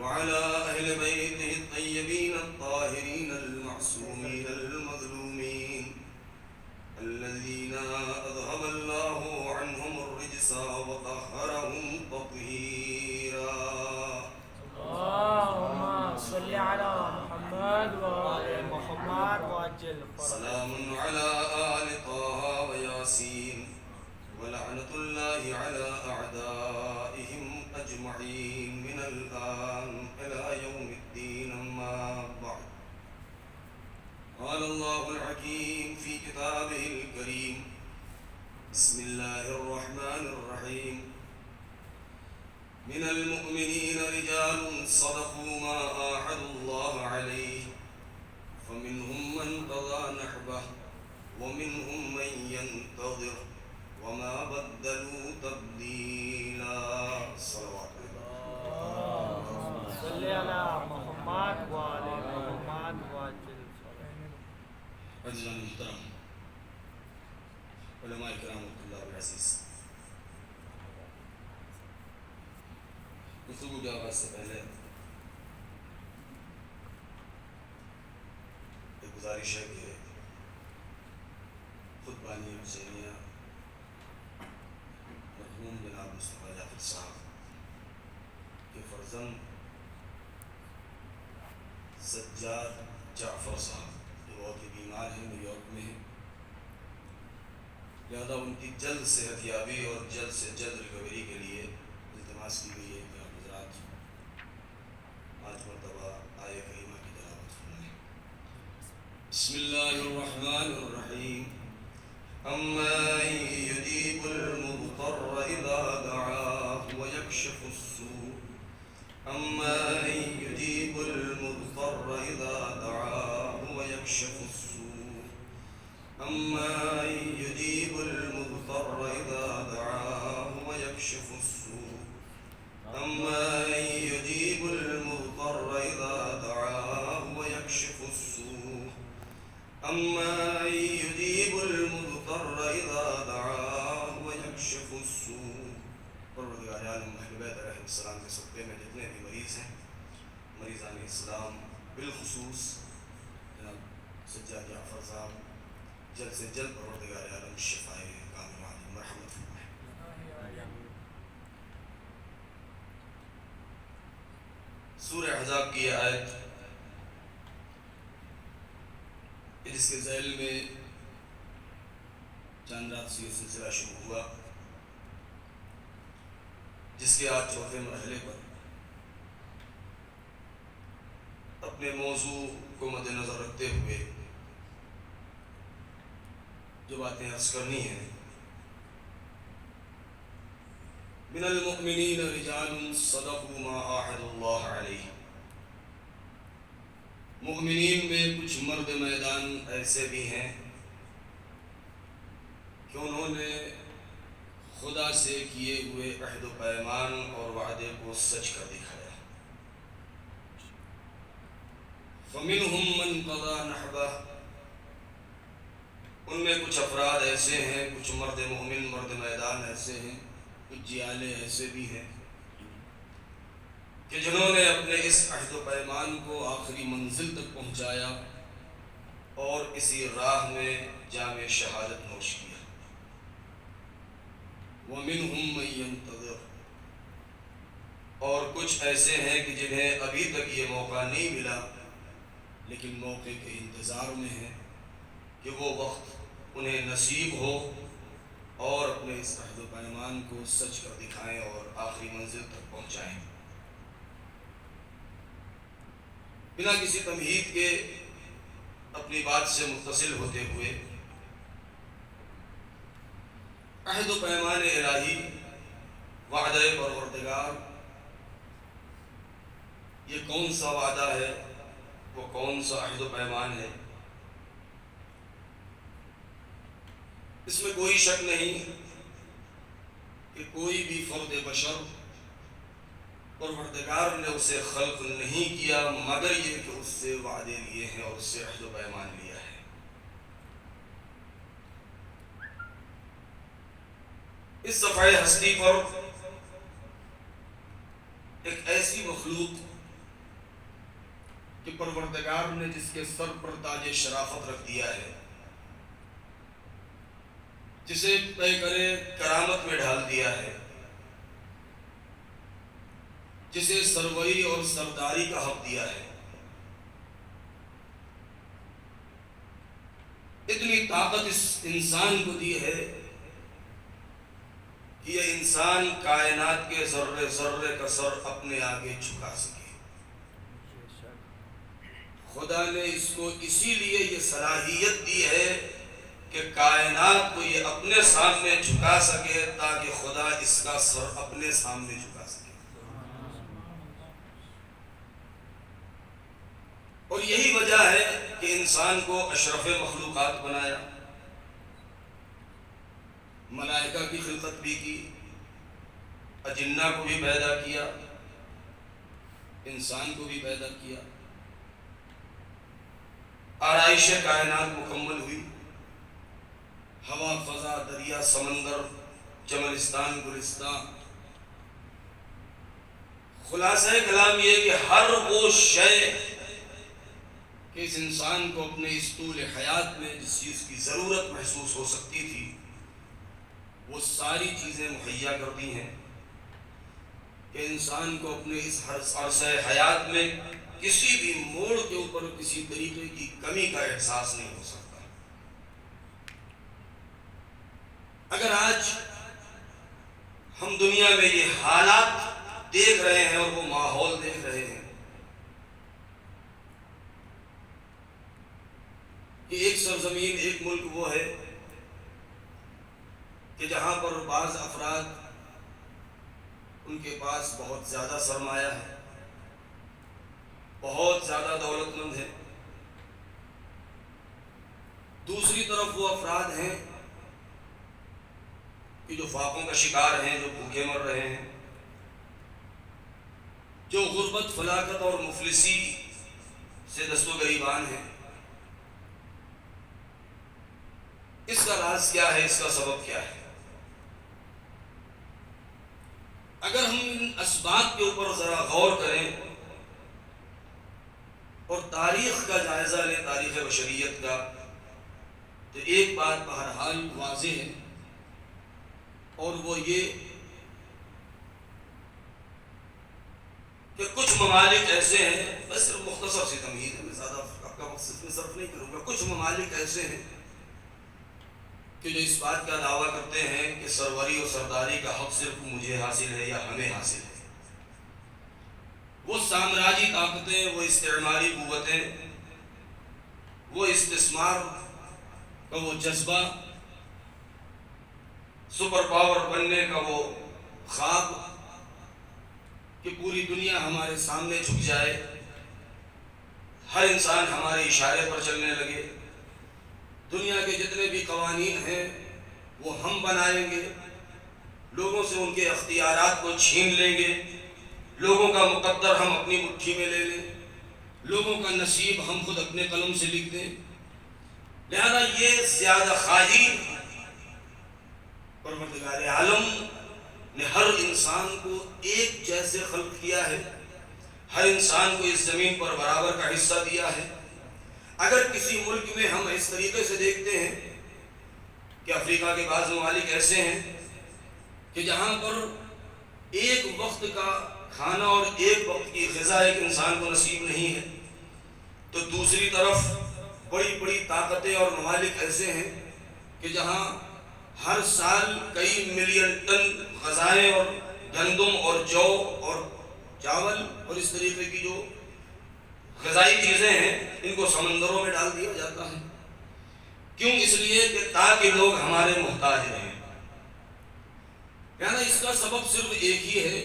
وعلى أهل بيته الطيبين الطاهرين المعصومين المظلومين الذين أذهب الله عنهم الرجس وطهرهم تطهيرا. اللهم صل على محمد وآل محمد وعجل فرجهم. سلام على آل طه وياسين ولعنة الله على أعدائهم أجمعين من الآن إلى يوم الدين. أما بعد، قال الله الحكيم في كتابه الكريم: بسم الله الرحمن الرحيم. من المؤمنين رجال صدقوا ما عاهدوا الله عليه فمنهم من قضى نحبه ومنهم من ينتظر وما بدلوا تبديلا. صلوات اللهم صل على محمد وآل محمد وعجل فرجهم. عزیزان محترم، علماء کرام اللہ العزیز، گفتگو کے آغاز سے پہلے ایک گزارش ہے کہ خطبانی حسینیہ مرحوم جناب مصطفیٰ جعفر صاحب کے فرزند سجاد جعفر صاحب جو بہت ہی بیمار ہیں، نیو یارک میں ہیں، لہذا ان کی جلد صحت یابی اور جلد سے جلد ریکوری کے لیے التماس کی گئی ہے کہ آپ حضرات 5 مرتبہ آیہ کریمہ کی تلاوت فرمائیں. بسم اللہ الرحمن الرحیم. أَمَّن يُجِيبُ الْمُضْطَرَّ إِذَا دَعَاهُ وَيَكْشِفُ السُّوءَ أَمَّن يُجِيبُ الْمُضْطَرَّ إِذَا دَعَاهُ وَيَكْشِفُ السُّوءَ أَمَّن يُجِيبُ الْمُضْطَرَّ إِذَا دَعَاهُ وَيَكْشِفُ السُّوءَ أَمَّن يُجِيبُ الْمُضْطَرَّ إِذَا دَعَاهُ وَيَكْشِفُ السُّوءَ أَمَّن يُجِيبُ الْمُضْطَرَّ إِذَا دَعَاهُ وَيَكْشِفُ السُّوءَ. پروردگار عالم اہل بیت علیہ السلام کے صدقے میں جتنے بھی مریض ہیں، مریضان اسلام بالخصوص جناب سجاد جعفر صاحب، جلد سے جلد پروردگار عالم شفائے کاملہ عاجل مرحمت فرمائے. سورہ احزاب کی یہ آیت جس کے ذیل میں چند رات سے یہ سلسلہ شروع ہوا، جس کے آج چوتھے مرحلے پر اپنے موضوع کو مد نظر رکھتے ہوئے جو باتیں عرض کرنی ہیں. من المؤمنین رجال صدقوا ما عاهدوا اللہ علیہ. مؤمنین میں کچھ مرد میدان ایسے بھی ہیں کہ انہوں نے خدا سے کیے ہوئے عہد و پیمان اور وعدے کو سچ کر دکھایا. فمنہم من قضى نحبہ. ان میں کچھ افراد ایسے ہیں، کچھ مرد مومن مرد میدان ایسے ہیں، کچھ جیالے ایسے بھی ہیں کہ جنہوں نے اپنے اس عہد و پیمان کو آخری منزل تک پہنچایا اور اسی راہ میں جام شہادت نوش کیا. وَمِنْهُمْ مَنْ يَنْتَظِرُ. اور کچھ ایسے ہیں کہ جنہیں ابھی تک یہ موقع نہیں ملا لیکن موقع کے انتظار میں ہیں کہ وہ وقت انہیں نصیب ہو اور اپنے اس عہد و پیمان کو سچ کر دکھائیں اور آخری منزل تک پہنچائیں. بنا کسی تمہید کے اپنی بات سے متصل ہوتے ہوئے، عہد و پیمان الہی، وعدہ پروردگار، یہ کون سا وعدہ ہے، وہ کون سا عہد و پیمان ہے؟ اس میں کوئی شک نہیں کہ کوئی بھی فرد بشر پروردگار نے اسے خلق نہیں کیا مگر یہ کہ اس سے وعدے لیے ہیں اور اس سے عہد و پیمان لیا ہے. اس صفحہ ہستی پر ایک ایسی مخلوق کہ پروردگار نے جس کے سر پر تاج شرافت رکھ دیا ہے، جسے طے کرے کرامت میں ڈھال دیا ہے، جسے سروری اور سرداری کا حق دیا ہے، اتنی طاقت اس انسان کو دی ہے کہ یہ انسان کائنات کے ذرے ذرے کا سر اپنے آگے جھکا سکے۔ خدا نے اس کو اسی لیے یہ صلاحیت دی ہے کہ کائنات کو یہ اپنے سامنے جھکا سکے، تاکہ خدا اس کا سر اپنے سامنے جھکا سکے۔ اور یہی وجہ ہے کہ انسان کو اشرف مخلوقات بنایا، ملائکہ کی خلقت بھی کی، اجنہ کو بھی پیدا کیا، انسان کو بھی پیدا کیا، آرائش کائنات مکمل ہوئی، ہوا، فضا، دریا، سمندر، چمنستان، گلستان۔ خلاصہ کلام یہ کہ ہر وہ شے کہ اس انسان کو اپنے اس طول حیات میں جس چیز کی ضرورت محسوس ہو سکتی تھی، وہ ساری چیزیں مہیا کر دی ہیں کہ انسان کو اپنے اس عرصہ حیات میں کسی بھی موڑ کے اوپر کسی طریقے کی کمی کا احساس نہیں ہو سکتا۔ اگر آج ہم دنیا میں یہ حالات دیکھ رہے ہیں اور وہ ماحول دیکھ رہے ہیں کہ ایک سرزمین، ایک ملک وہ ہے کہ جہاں پر بعض افراد ان کے پاس بہت زیادہ سرمایہ ہے، بہت زیادہ دولت مند ہے، دوسری طرف وہ افراد ہیں کہ جو فاقوں کا شکار ہیں، جو بھوکے مر رہے ہیں، جو غربت، فلاکت اور مفلسی سے دست و گریبان ہیں۔ اس کا راز کیا ہے؟ اس کا سبب کیا ہے؟ اگر ہم ان اسباب کے اوپر ذرا غور کریں اور تاریخ کا جائزہ لیں، تاریخ بشریت کا، تو ایک بات بہرحال واضح ہے، اور وہ یہ کہ کچھ ممالک ایسے ہیں، بس صرف مختصر سی تمہید ہے، میں زیادہ آپ کا وقت اس میں صرف نہیں کروں گا، کچھ ممالک ایسے ہیں کہ جو اس بات کا دعویٰ کرتے ہیں کہ سروری اور سرداری کا حق صرف مجھے حاصل ہے یا ہمیں حاصل ہے۔ وہ سامراجی طاقتیں، وہ استعماری قوتیں، وہ استثمار کا وہ جذبہ، سپر پاور بننے کا وہ خواب کہ پوری دنیا ہمارے سامنے جھک جائے، ہر انسان ہمارے اشارے پر چلنے لگے، دنیا کے جتنے بھی قوانین ہیں وہ ہم بنائیں گے، لوگوں سے ان کے اختیارات کو چھین لیں گے، لوگوں کا مقدر ہم اپنی مٹھی میں لے لیں، لوگوں کا نصیب ہم خود اپنے قلم سے لکھ دیں۔ لہذا یہ زیادہ خواہی پروردگار عالم نے ہر انسان کو ایک جیسے خلق کیا ہے، ہر انسان کو اس زمین پر برابر کا حصہ دیا ہے۔ اگر کسی ملک میں ہم اس طریقے سے دیکھتے ہیں کہ افریقہ کے بعض ممالک ایسے ہیں کہ جہاں پر ایک وقت کا کھانا اور ایک وقت کی غذا ایک انسان کو نصیب نہیں ہے، تو دوسری طرف بڑی بڑی طاقتیں اور ممالک ایسے ہیں کہ جہاں ہر سال کئی ملین ٹن غذائیں اور گندم اور جو اور چاول اور اس طریقے کی جو غذائی چیزیں ہیں ان کو سمندروں میں ڈال دیا جاتا ہے۔ کیوں؟ اس لیے کہ تاکہ لوگ ہمارے محتاج رہیں۔ یعنی اس کا سبب صرف ایک ہی ہے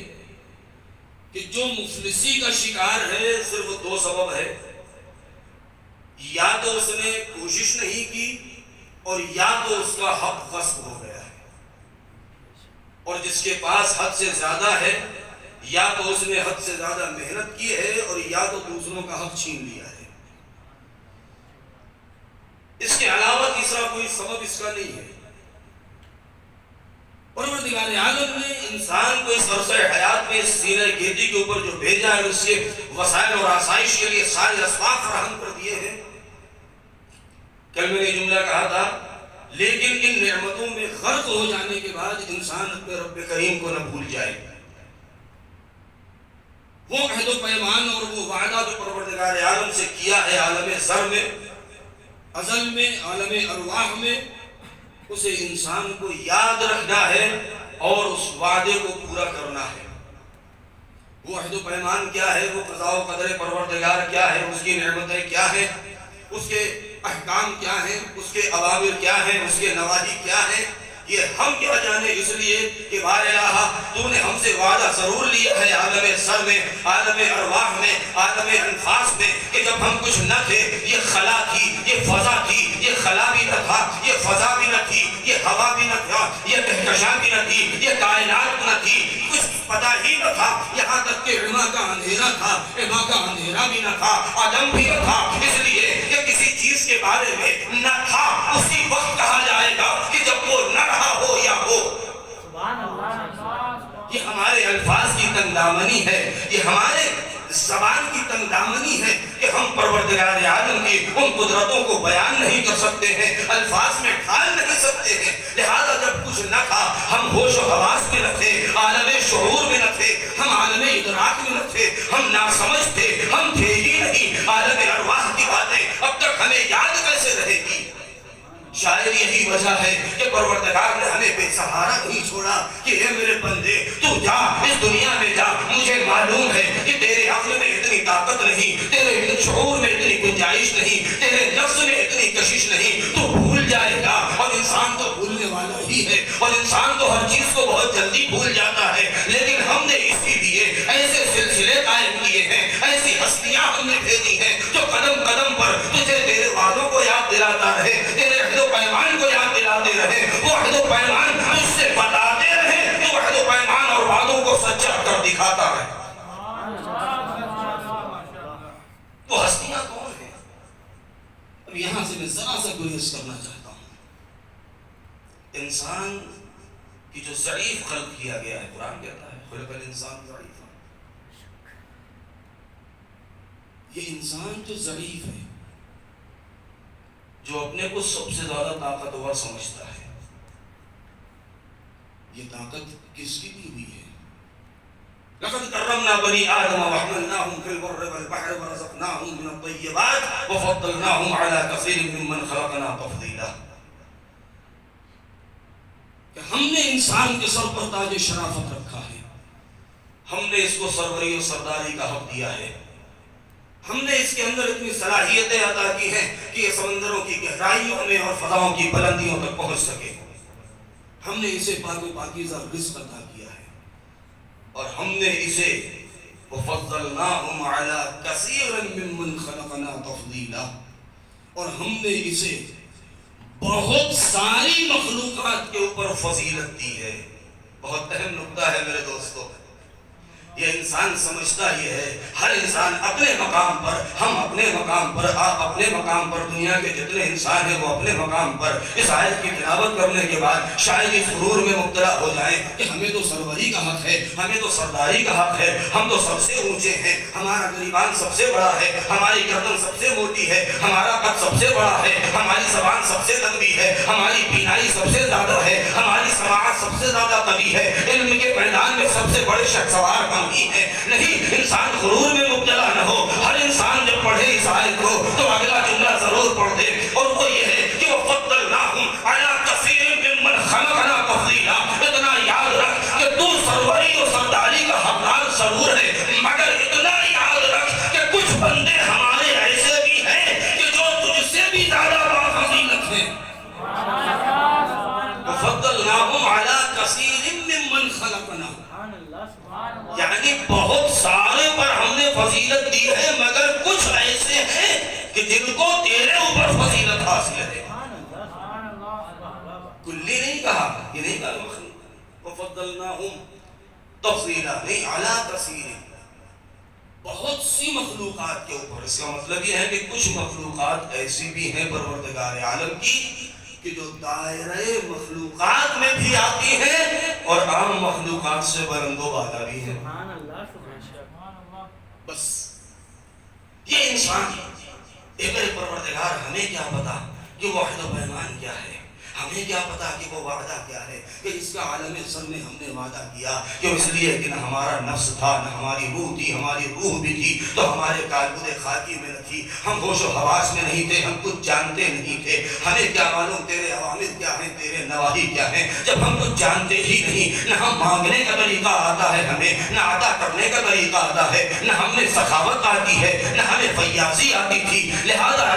کہ جو مفلسی کا شکار ہے، صرف دو سبب ہے، یا تو اس نے کوشش نہیں کی اور یا تو اس کا حق غصب ہو گیا ہے، اور جس کے پاس حد سے زیادہ ہے یا تو اس نے حد سے زیادہ محنت کی ہے اور یا تو دوسروں کا حق چھین لیا ہے۔ اس کے علاوہ تیسرا کوئی سبب اس کا نہیں ہے۔ پروردگار عالم نے انسان کو اس عرصہ حیات میں نے اس سینہ گیتی کے اوپر جو بھیجا ہے اس کے وسائل اور آسائش کے لیے سارے اسباب فراہم کر دیے ہیں. کل میں نے جملہ کہا تھا لیکن ان نعمتوں میں غرق ہو جانے کے بعد انسان اپنے رب کریم کو نہ بھول جائے. وہ عہد و پیمان اور وہ وعدہ جو پروردگار عالم سے کیا ہے عالم ذر میں، ازل میں، عالم ارواح میں، اسے انسان کو یاد رکھنا ہے اور اس وعدے کو پورا کرنا ہے. وہ عہد و پیمان کیا ہے، وہ قضاء و قدر پروردگار کیا ہے، اس کی نعمتیں کیا ہیں، اس کے احکام کیا ہیں، اس کے اوامر کیا ہیں، اس کے نواہی کیا ہیں، یہ ہم کیا جانے. اس لیے کہ بار الہ تو نے ہم سے وعدہ ضرور لیا ہے عالم ذر میں، عالم ارواح میں، عالم انفاس میں، کہ جب ہم کچھ نہ تھے یہ خلا تھی، یہ فضا تھی، یہ خلا بھی نہ تھا، یہ فضا بھی نہ تھی، یہ ہوا بھی نہ تھا، یہ کہکشاں بھی نہ تھی، یہ کائنات نہ تھی، کچھ پتہ ہی نہ تھا. یہاں تک کہ عما کا اندھیرا تھا، عما کا اندھیرا بھی نہ تھا، آدم بھی نہ تھا. اس لیے کہ کسی چیز کے بارے میں نہ تھا اسی وقت کہا جائے گا کہ جب وہ نہ رہا ہو یا ہو. یہ ہمارے الفاظ کی تنگ دامنی ہے، یہ ہمارے زبان کی تنگ دامنی ہے کہ ہم پروردگار عالم کی ان قدرتوں کو بیان نہیں کر سکتے ہیں، الفاظ میں ڈھال نہیں سکتے ہیں. لہذا جب کچھ نہ تھا ہم ہوش و حواس میں نہ تھے، عالم شعور میں نہ تھے، ہم عالم ادراک میں نہ تھے، ہم ناسمجھ تھے، ہم تھے ہی نہیں. عالم ارواح کی باتیں اب تک ہمیں یاد کیسے رہے گی؟ شاید یہی وجہ ہے کہ پروردگار نے ہمیں بے سہارا نہیں چھوڑا کہ اے میرے بندے تو جا اس دنیا میں جا. مجھے معلوم ہے کہ تیرے عقل میں اتنی طاقت نہیں، تیرے شعور میں اتنی گنجائش نہیں، تیرے نفس میں اتنی کشش نہیں، تو بھول جائے گا. اور انسان تو بھولنے والا ہی ہے، اور انسان تو ہر چیز کو بہت جلدی بھول جاتا ہے. لیکن ہم نے اسی لیے ایسے سلسلے قائم کیے ہیں، ایسی ہستیاں ہم نے بھیجی ہیں جو قدم قدم پر تجھے تیرے وعدوں کو یاد دلاتا رہے، تیرے عہد و پیمان کو یاد دلاتے رہے، وہ عہد و پیمان تجھ سے بتاتے رہے، تو عہد و پیمان اور وعدوں کو سچا کر دکھاتا ہے. وہ ہستیاں کون ہیں؟ اب یہاں سے میں ذرا سا گریز کرنا چاہتا ہوں. انسان کی جو ضعیف خلق کیا گیا ہے، قرآن کہتا ہے خلق الانسان ضعیفا. یہ انسان جو ضعیف ہے، جو اپنے کو سب سے زیادہ طاقتور سمجھتا ہے، یہ طاقت کس کی دی ہوئی ہے؟ لقد کرمنا بنی آدم وحملناهم في البر والبحر ورزقناهم من الطيبات وفضلناهم على كثير ممن خلقنا تفضيلا. کہ ہم نے انسان کے سر پر تاج شرافت رکھا ہے، ہم نے اس کو سروری اور سرداری کا حق دیا ہے، ہم نے اس کے اندر اتنی صلاحیتیں عطا کی ہیں کہ یہ سمندروں کی گہرائیوں میں اور فضاؤں کی بلندیوں تک پہنچ سکے. ہم نے اسے پاک و پاکیزہ رزق عطا کیا ہے، اور ہم نے اسے وَفَضَّلْنَاهُمْ عَلَىٰ كَثِيرٍ مِّمَّنْ خَلَقْنَا تَفْضِيلًا، اور ہم نے اسے بہت ساری مخلوقات کے اوپر فضیلت دی ہے. بہت اہم نقطہ ہے میرے دوستو. یہ انسان سمجھتا یہ ہے ہر انسان اپنے مقام پر، ہم اپنے مقام پر، آپ اپنے مقام پر، دنیا کے جتنے انسان ہیں وہ اپنے مقام پر. اس آیت کی تلاوت کرنے کے بعد شاید اس غرور میں مبتلا ہو جائیں کہ ہمیں تو سروری کا حق ہے، ہمیں تو سرداری کا حق ہے، ہم تو سب سے اونچے ہیں، ہمارا گریبان سب سے بڑا ہے، ہماری گردن سب سے موٹی ہے، ہمارا قد سب سے بڑا ہے، ہماری زبان سب سے لمبی ہے، ہماری بینائی سب سے زیادہ ہے، ہماری سماعت سب سے زیادہ قوی ہے، علم کے میدان میں سب سے بڑے شخصوار ہم ہی ہیں. نہیں، انسان غرور میں مبتلا نہ ہو. ہر انسان جب پڑھے اس آیت کو تو اگلا جملہ ضرور پڑھ دے، اور وہ یہ ہے کہ وَفَضَّلْنَاهُمْ عَلَىٰ كَثِيرٍ مِّمَّنْ خَلَقْنَا تَفْضِيلًا. اتنا یاد رکھ کہ تو سروری اور سرداری کا حقدار ضرور ہے، مگر اتنا یاد رکھ کہ کچھ بندے ہمارے ایسے بھی ہیں کہ جو تجھ سے بھی زیادہ بافضیلت ہیں. وَفَضَّلْنَاهُمْ عَلَىٰ كَثِيرٍ مِّمَّنْ خَلَقْنَا، یعنی بہت سارے پر ہم نے فضیلت دی ہے، مگر کچھ ایسے ہیں کہ جن کو تیرے اوپر فضیلت حاصل ہے. کلی نہیں کہا، یہ نہیں کہا وَفَضَّلْنَاهُمْ تَفْضِيلًا، نہیں، عَلَىٰ كَثِيرٍ، بہت سی مخلوقات کے اوپر. اس کا مطلب یہ ہے کہ کچھ مخلوقات ایسی بھی ہیں پروردگار عالم کی کہ جو دائرۂ مخلوقات میں بھی آتی ہیں اور عام مخلوقات سے بلند و بالا بھی ہیں. سبحان اللہ سبحان اللہ. بس یہ انسان اے میرے پروردگار ہمیں کیا پتا کہ وہ عہد و پیمان کیا ہے، ہمیں کیا پتا کہ وہ وعدہ کیا ہے کہ اس کا عالم سر میں ہم نے وعدہ کیا کیوں؟ اس لیے کہ نہ ہمارا نفس تھا نہ ہماری روح تھی، ہماری روح بھی تھی تو ہمارے کالبد خاکی میں نہ تھی، ہم ہوش و حواس میں نہیں تھے، ہم کچھ جانتے نہیں تھے. ہمیں کیا معلوم تیرے اوامر کیا ہیں، تیرے نواہی کیا ہیں، جب ہم کچھ جانتے ہی نہیں. نہ ہم مانگنے کا طریقہ آتا ہے ہمیں، نہ عطا کرنے کا طریقہ آتا ہے، نہ ہم نے سخاوت آتی ہے، نہ ہمیں فیاضی آتی تھی. لہذا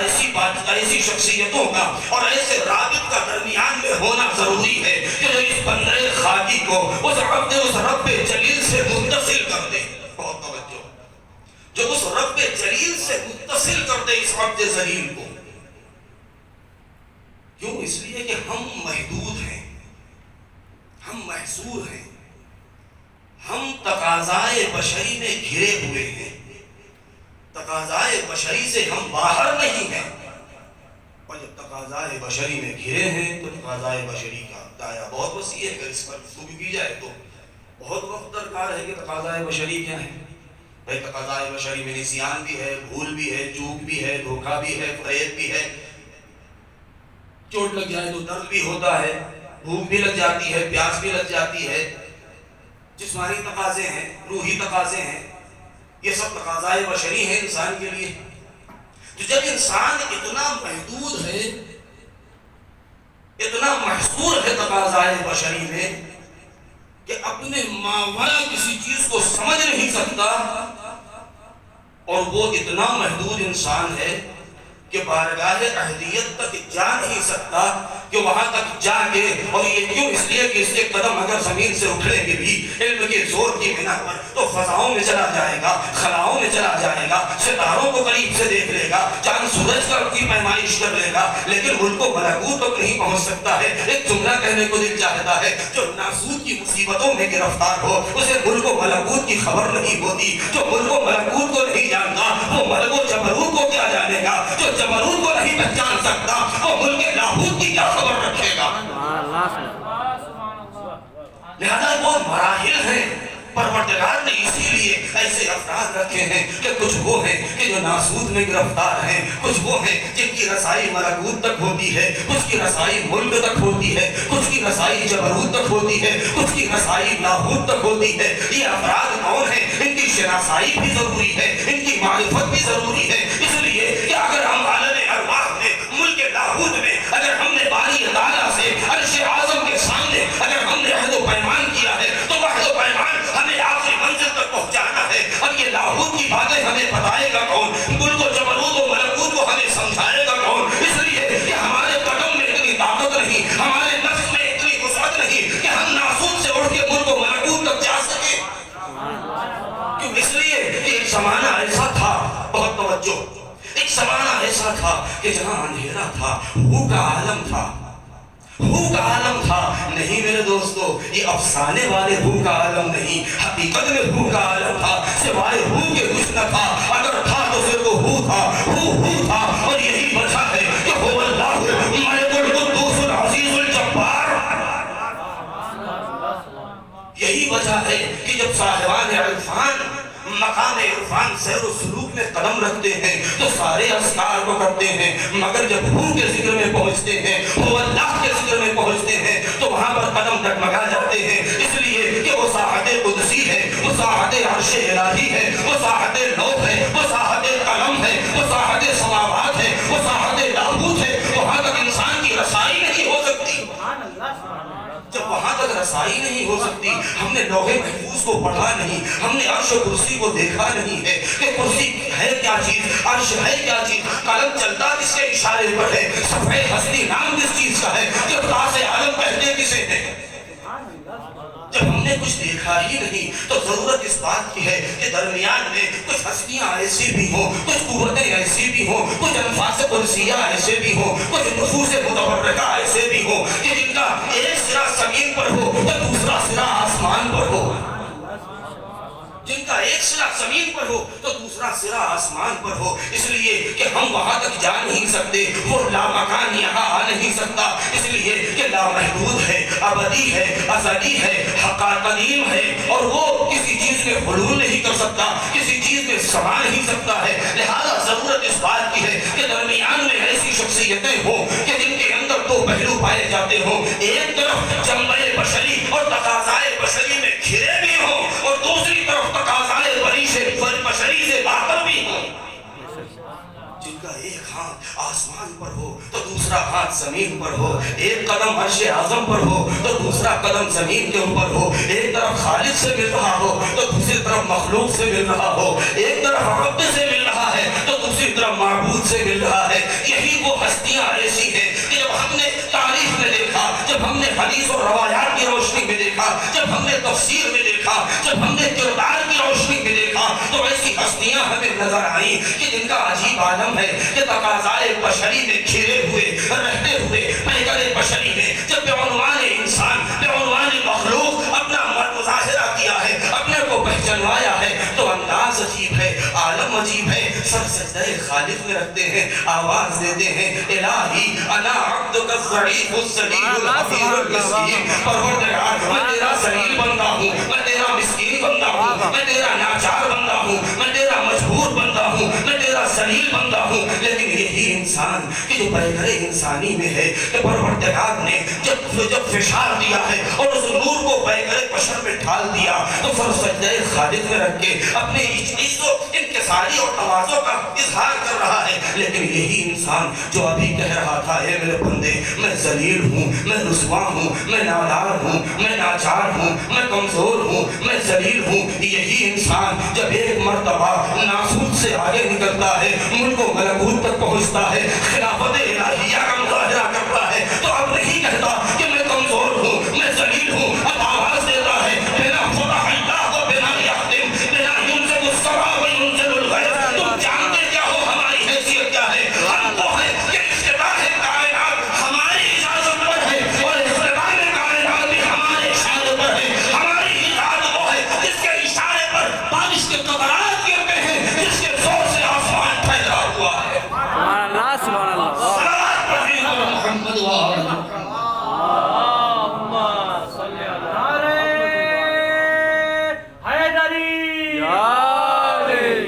ایسی شخصیتوں کا اور ایسے رابط کا درمیان میں ہونا ضروری ہے کہ جو اس بندے خاکی کو اس رب جلیل سے متصل کر دے. بہت توجہ، جو اس رب جلیل سے متصل کر دے اس عبد ذلیل کو. کیوں؟ اس لیے کہ ہم محدود ہیں، ہم محصور ہیں، ہم تقاضائے بشری میں گھرے ہوئے ہیں. تقاضائے بشری سے ہم باہر نہیں ہیں، اور جب تقاضائے بشری میں گھرے ہیں تو تقاضائے بشری کا دائرہ بہت وسیع ہے. اگر اس پر گفتگو کی جائے تو بہت وقت درکار ہے کہ تقاضائے بشری کیا ہے. بھائی تقاضائے بشری میں نسیان بھی ہے، بھول بھی ہے، چوک بھی ہے، دھوکہ بھی ہے، فریب بھی ہے. چوٹ لگ جائے تو درد بھی ہوتا ہے، بھوک بھی لگ جاتی ہے، پیاس بھی لگ جاتی ہے. جسمانی تقاضے ہیں، روحی تقاضے ہیں، یہ سب تقاضائے بشری ہیں انسان کے لیے. تو جب انسان اتنا محدود ہے، اتنا محصور ہے تقاضائے بشری میں کہ اپنے ماورا کسی چیز کو سمجھ نہیں سکتا، اور وہ اتنا محدود انسان ہے کہ بارگاہ اہلیت تک جا نہیں سکتا کہ وہاں تک جا کے، اور یہ کیوں؟ اس لیے کہ اس کے قدم اگر زمین سے اٹھنے کے بھی علم کے زور کی بنا پر تو فضاؤں میں چلا جائے گا، خلاؤں میں چلا جائے گا، ستاروں کو قریب سے دیکھ لے گا، چاند سورج کا کی پیمائش کر لے گا، لیکن ملک و ملکوت تک نہیں پہنچ سکتا ہے. ایک جملہ کہنے کو دل چاہتا ہے، جو ناسوت کی مصیبتوں میں گرفتار ہو اسے ملک و ملکوت کی خبر نہیں ہوتی. جو ملک و ملکوت کو نہیں جانتا وہ ملک و جبروت کو کیا جانے گا. جو جبروت کو نہیں پہچان سکتا وہ ملک لاہوت کی کیا خبر رکھے گا. لہذا وہ مراحل ہیں، پروردگار نے اسی لیے ایسے افراد رکھے ہیں کہ کچھ وہ ہیں کہ جو ناسود میں گرفتار ہیں، کچھ وہ ہیں جن کی رسائی ملکوت تک ہوتی ہے، کچھ کی رسائی ملک تک ہوتی ہے، کچھ کی رسائی جبروت تک ہوتی ہے، کچھ کی رسائی لاہوت تک ہوتی ہے. یہ افراد کون ہیں؟ ان کی شناسائی بھی ضروری ہے، ان کی معرفت بھی ضروری ہے. اس لیے کہ اگر ہم عالم ارواح میں، ملک لاہوت میں، اگر ہم نے باری تعالیٰ سے عرش اعظم کے سامنے اگر ہم نے عہد و پیمان کیا ہے تو وہ عہد و پیمان ہمیں آخری منزل تک پہنچانا ہے. اب یہ لاہوت کی باتیں ہمیں بتائے گا کون؟ ملک و جبروت و ملکوت کو ہمیں سمجھائے گا کون؟ اس لیے کہ ہمارے قدم میں اتنی طاقت نہیں، ہمارے نفس میں اتنی وسعت نہیں کہ ہم ناسوت سے اٹھ کے ملک و ملکوت تک جا سکیں. کیوں؟ اس لیے کہ ایک زمانہ ایسا تھا، بہت توجہ، ایک زمانہ ایسا تھا کہ جہاں اندھیرا تھا، ہو کا عالم تھا، ہو کا عالم تھا. نہیں میرے دوستو، یہ افسانے والے ہو کا عالم نہیں، حقیقت میں ہو کا عالم تھا. سوائے ہو کے کچھ نہ تھا، اگر تھا تو پھر وہ ہو تھا، ہو تھا. اور یہی وجہ ہے کہ هو اللہ ملک القدوس العزیز الجبار. یہی وجہ ہے کہ جب صاحبان عرفان مقام عرفان سیر و سلوک میں قدم رکھتے ہیں تو سارے اذکار کو کرتے ہیں، مگر جب ہو کے ذکر میں پہنچتے ہیں، ہو اللہ کے ذکر میں پہنچتے ہیں تو وہاں پر قدم ڈگمگا جاتے ہیں. اس لیے کہ وہ ساحت قدسی ہے، وہ ساحت عرش الہی ہے، وہ ساحت لوح ہے، وہ ساحت قلم ہے، وہ ساحت سماوات ہے، وہ ساحت لاہوت ہے. وہاں تک انسان کی رسائی نہیں ہو سکتی. جب وہاں تک رسائی نہیں ہو سکتی، ہم نے لوح محفوظ کو پڑھا نہیں، ہم نے عرش و کرسی کو دیکھا نہیں ہے کہ کرسی ہے کیا چیز، عرش ہے کیا چیز، قلم چلتا کس کے اشارے پر ہے، صفحہ ہستی نام کس چیز کا ہے، کہ طاس عالم کہتے کسے ہیں. جب ہم نے کچھ دیکھا ہی نہیں تو ضرورت اس بات کی ہے کہ درمیان میں کچھ ہستیاں ایسی بھی ہوں، کچھ قوتیں ایسی بھی ہوں، کچھ انفاس قدسیہ ایسے بھی ہوں، کچھ نفوس متبرکہ ایسے بھی ہوں کہ جن کا ایک سرا زمین پر ہو تو دوسرا سرا آسمان پر ہو. جن کا ایک سرا زمین پر ہو تو دوسرا سرا آسمان پر ہو، اس لیے کہ ہم وہاں تک جا نہیں سکتے، وہ لامکان یہاں آ نہیں سکتا، اس لیے کہ لامحدود ہے، ابدی ہے، ازلی ہے، حقا قدیم ہے، اور وہ کسی چیز میں حلول نہیں کر سکتا، کسی چیز میں سما نہیں سکتا ہے۔ لہذا ضرورت اس بات کی ہے کہ درمیان میں ایسی شخصیتیں ہوں کہ جن کے اندر دو پہلو پائے جاتے ہوں، ایک طرف جنبہ بشری اور تقاضائے بشری میں کھرے بھی ہوں، اور دوسری طرف تقاضائے بشری سے باطل بھی ہوں، جن کا ایک ہاتھ آسمان پر ہو تو دوسرا ہاتھ زمین پر ہو، ایک قدم عرش اعظم پر ہو تو دوسرا قدم زمین کے اوپر ہو، ایک طرف خالق سے مل رہا ہو تو دوسری طرف مخلوق سے مل رہا ہو، ایک طرف رب سے مل رہا ہے تو دوسری طرف معبود سے مل رہا ہے۔ یہی وہ ہستیاں ایسی ہیں کہ جب ہم نے تاریخ میں دیکھا، جب ہم نے حدیث اور روایات کی روشنی میں دیکھا، جب ہم نے تفسیر میں دیکھا، جب ہم نے کردار کی روشنی میں دیکھا، تو ایسی ہستیاں ہمیں نظر آئیں کہ جن کا عجیب عالم ہے کہ تقاضائے بشری میں کھرے ہوئے رہتے ہوئے پیکر بشری میں جب بعنوان انسان، بعنوان مخلوق اپنا مظاہرہ کیا ہے، اپنے کو پہچنوایا ہے، تو انداز عجیب ہے، عالم عجیب ہے۔ سر سجدہ خالق میں رکھتے ہیں، آواز دیتے ہیں، الہی انا عبدک الضعیف الذلیل الحقیر المسکین، پروردگار میں تیرا ذلیل بندہ ہوں، میں تیرا مسکین بندہ ہوں، میں تیرا ناچار بندہ ہوں، میں تیرا مجبور بندہ ہوں، میں تیرا ذلیل بندہ ہوں۔ لیکن یہی انسان کہ جو پیکر انسانی میں ہے کہ پروردگار نے جب فشار دیا ہے اور اس نور کو پیکر بشر میں ڈھال دیا تو سر سجدہ خالق میں رکھ کے اپنے عزت و انکساری اور تواضع کا اظہار کر رہا ہے۔ لیکن یہی انسان جو ابھی کہہ رہا تھا، اے میرے بندے میں ذلیل ہوں، میں رسوا ہوں، میں نادار ہوں، میں ناچار ہوں، میں کمزور ہوں، میں ذلیل ہوں، یہی انسان جب ایک مرتبہ ناسوت سے آگے نکلتا ہے، ملک و ملکوت تک پہنچتا ہے، خلافت الہیہ کا مظاہرہ کرتا ہے، تو اب نہیں کہتا کہ میں کمزور ہوں، میں ذلیل ہوں، اب آواز دیتا ہے بنا فتح اللہ و بنا یختم بنا ینزل السماء و ینزل الغیث۔ تم جانتے کیا ہو ہماری حیثیت کیا ہے؟ ہم تو ہے کہ افتتاح کائنات ہماری اجازت پر ہے اور اختتام کائنات بھی ہمارے اشارے پر ہے۔ ہماری اجازت وہ ہے جس کے اشارے پر بارش کے قطرات گرتے ہیں، جس کے زور سے آسمان پھیلا ہوا ہے۔ سبحان اللہ، سبحان اللہ، صلوات پڑھیں محمد و آل محمد۔ اللہم صلی علی نعرہ حیدری،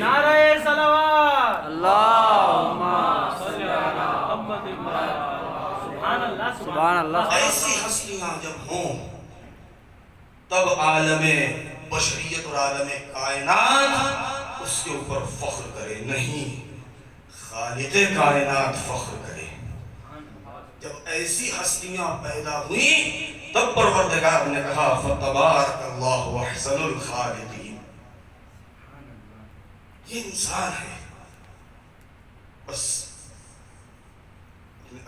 نعرہ صلوات، اللہم صلی علی محمد۔ سبحان اللہ، سبحان اللہ۔ ایسی ہستیاں جب ہوں تب عالم بشریت اور عالم کائنات اس کے اوپر فخر کرے، نہیں خالق کائنات فخر کرے۔ جب ایسی ہستیاں پیدا ہوئیں تب پروردگار نے کہا فتبارک اللہ احسن الخالقین۔ یہ انسان ہے، بس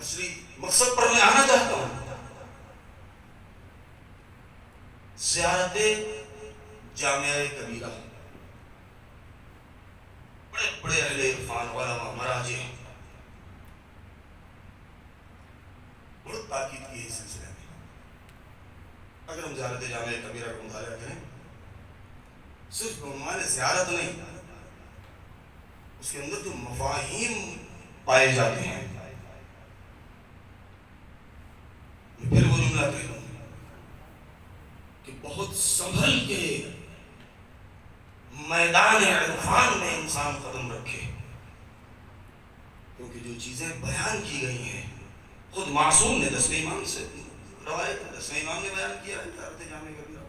اصلی مقصد پر میں آنا چاہتا ہوں۔ زیارت جامعہ کبیرہ، بڑے بڑے اہل عرفان علماء مراجع بہت تاکید کی ہے اس سلسلے میں۔ اگر ہم زیارت جامعہ کبیرہ کا مطالعہ کریں، صرف عنوان زیارت نہیں، اس کے اندر جو مفاہیم پائے جاتے ہیں، میں پھر وہ جملہ کہہ لوں کہ بہت سنبھل کے میدان عرفان میں انسان قدم رکھے، کیونکہ جو چیزیں بیان کی گئی ہیں خود معصوم نے 10ویں امام سے روایت 10ویں امام نے بیان کیا ہے زیارت جامعہ کبیرہ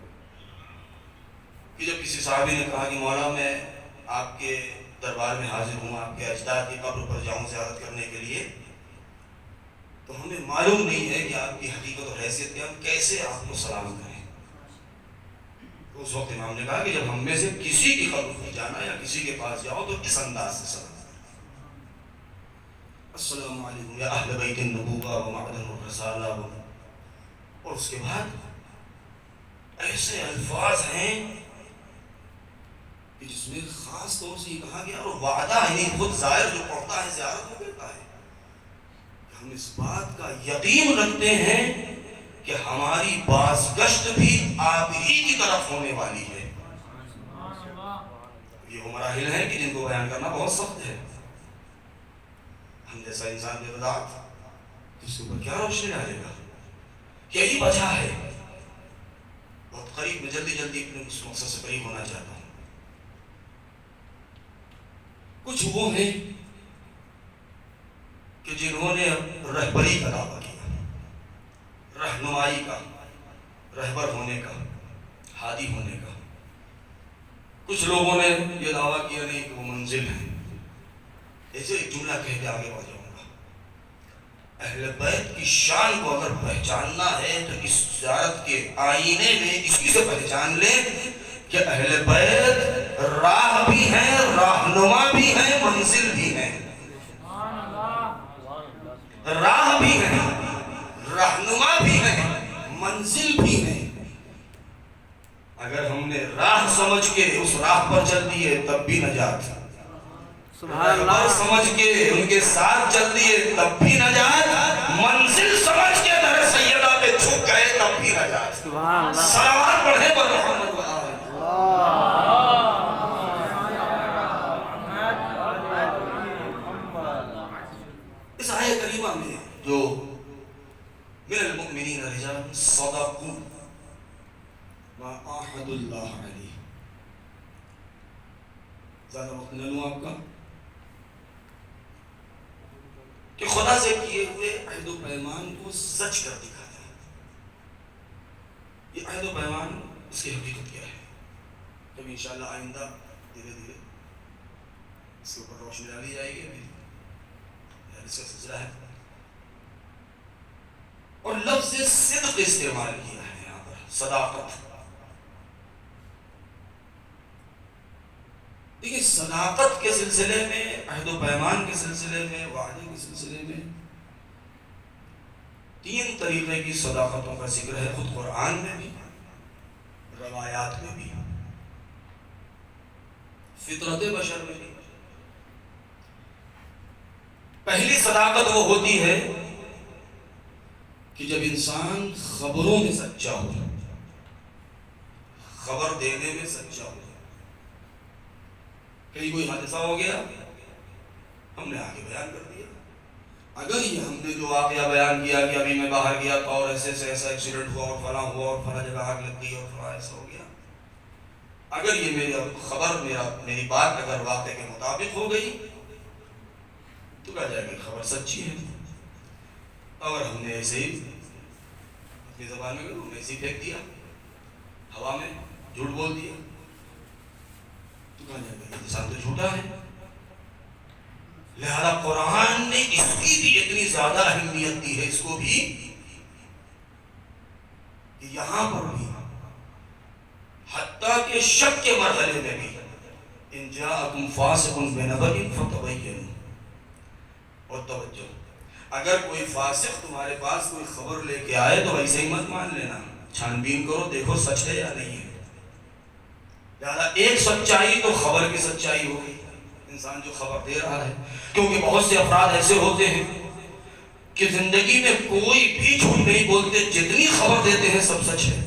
کہ جب کسی صحابی نے کہا کہ مولا میں آپ کے دربار میں حاضر ہوں، آپ کے اجداد کی قبر پر جاؤں زیارت کرنے کے لیے، تو ہمیں معلوم نہیں ہے کہ آپ کی حقیقت اور حیثیت کیا، ہم کیسے آپ کو سلام کریں۔ تو اس وقت امام نے کہا کہ جب ہم میں سے کسی کی قبر پر جانا یا کسی کے پاس جاؤ تو اس انداز سے سلام السلام علیکم یا اہل بیت النبوہ و معدن الرسالہ، اور اس کے بعد ایسے الفاظ ہیں کہ جس میں خاص طور سے یہ کہا گیا، اور وعدہ یعنی خود زائر جو پڑھتا ہے زیارت کو کہتا ہے کہ ہم اس بات کا یقین رکھتے ہیں کہ ہماری بازگشت بھی آپ ہی کی طرف ہونے والی ہے۔ یہ وہ مراحل ہیں کہ جن کو بیان کرنا بہت سخت ہے. ہم جیسا انسان بے وضاحت اس کے اوپر کیا روشنی ڈالے گا؟ یہی وجہ ہے. بہت قریب میں جلدی اپنے اس مقصد سے قریب ہونا چاہتا ہوں. کچھ وہ ہیں کہ جنہوں نے رہبری کا دعویٰ کیا، رہنمائی کا، رہبر ہونے کا، ہادی ہونے کا. کچھ لوگوں نے یہ دعویٰ کیا نہیں کہ وہ منزل ہیں. ایسے ایک جملہ کہہ کے آگے بڑھ جاؤں گا. اہل بیت کی شان کو اگر پہچاننا ہے تو اس زیارت کے آئینے میں اسی سے پہچان لیں کہ اہل بیت راہ بھی ہیں، راہنما بھی ہیں، منزل بھی ہیں. راہ بھی ہیں، رہنما بھی ہیں، منزل بھی ہیں. اگر ہم نے راہ سمجھ کے اس راہ پر چل دیے تب بھی نجات، رہبر سمجھ کے ان کے ساتھ چل دیے تب بھی نجات، منزل سمجھ کے در سیدہ پہ جھک گئے تب بھی نجات. صلوات پڑھیں پر محمد و آل. اس آیہ کریمہ میں جو من المؤمنین رجال صدقوا ما عاهدوا اللہ علیہ، زیادہ وقت نہ لوں آپ کا، کہ خدا سے کیے ہوئے عہد و پیمان کو سچ کر دکھایا. یہ عہد و پیمان اس کی حقیقت کیا ہے؟ جب انشاءاللہ آئندہ دھیرے دھیرے اس کے اوپر روشنی ڈالی جائے گی. اس کا سلسلہ ہے. اور لفظ صدق استعمال کیا ہے یہاں پر، صداقت. دیکھیں صداقت کے سلسلے میں، عہد و پیمان کے سلسلے میں، وعدے کے سلسلے میں 3 طریقے کی صداقتوں کا ذکر ہے، خود قرآن میں بھی، روایات میں بھی، فطرت بشر میں بھی. پہلی صداقت وہ ہوتی ہے کہ جب انسان خبروں میں سچا ہو، خبر دینے میں سچا ہو. کہیں کوئی حادثہ ہو گیا، ہم نے آگے بیان کر دیا. اگر یہ ہم نے جو واقعہ بیان کیا کہ ابھی میں باہر گیا تھا اور ایسے ایسا ایکسیڈنٹ ہوا اور فلاں ہوا اور فلاں جگہ آگ لگ گئی اور فلاں ایسا ہو گیا، اگر یہ میری خبر، میری بات اگر واقعے کے مطابق ہو گئی تو کہا جائے گا خبر سچی ہے. اگر ہم نے ایسے ہی اپنی زبان میں ہم نے ایسے ہی پھینک دیا، ہوا میں جھوٹ بول دیا، تو کہا جائے گا انسان تو جھوٹا ہے. لہذا قرآن نے اس کی بھی اتنی زیادہ اہمیت دی ہے، اس کو بھی، کہ یہاں پر بھی حتیٰ کہ شک کے مرحلے میں بھی ان جاءکم فاسق بنبأ فتبینوا. اور توجہ، اگر کوئی فاسق تمہارے پاس کوئی خبر لے کے آئے تو ایسے ہی مت مان لینا، چھان بین کرو، دیکھو سچ ہے یا نہیں ہے. لہذا ایک سچائی تو خبر کی سچائی ہوگی، انسان جو خبر دے رہا ہے. کیونکہ بہت سے افراد ایسے ہوتے ہیں کہ زندگی میں کوئی بھی جھوٹ نہیں بولتے، جتنی خبر دیتے ہیں سب سچ ہے.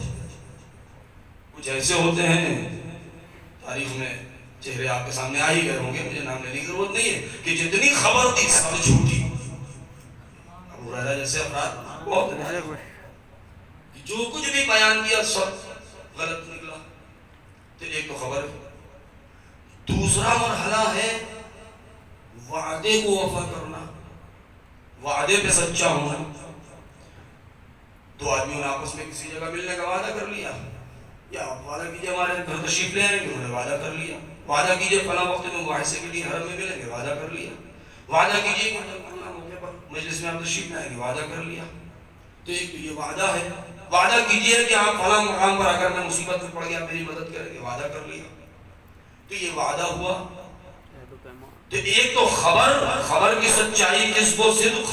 کچھ ایسے ہوتے ہیں، تاریخ میں چہرے آپ کے سامنے آ ہی گئے ہوں گے، مجھے نام لینے کی ضرورت نہیں ہے، کہ جتنی خبر دی سب جھوٹی. ابو ہریرہ جیسے افراد بہت ہیں، جو کچھ بھی بیان کیا سب غلط نکلا. تو ایک تو خبر ہے. دوسرا مرحلہ ہے وعدے کو وفا کرنا، وعدے پہ سچا ہونا. 2 آدمیوں نے آپس میں کسی جگہ ملنے کا وعدہ کر لیا، یا آپ وعدہ کیجئے ہمارے گھر تشریف لے آئیں گے، انہوں نے وعدہ کر لیا. وعدہ کیجئے فلاں وقت میں مباحثے کے لیے حرم میں ملیں گے، وعدہ کر لیا. وعدہ کیجئے کہ فلاں موقع پر مجلس میں آپ تشریف لے آئیں گے، وعدہ کر لیا. تو ایک تو یہ وعدہ ہے. وعدہ کیجئے کہ آپ فلاں مقام پر اگر میں مصیبت میں پڑ گیا میری مدد کریں گے، وعدہ کر لیا. تو یہ وعدہ ہوا. تو ایک تو خبر کی سچائی، کذب و صدق،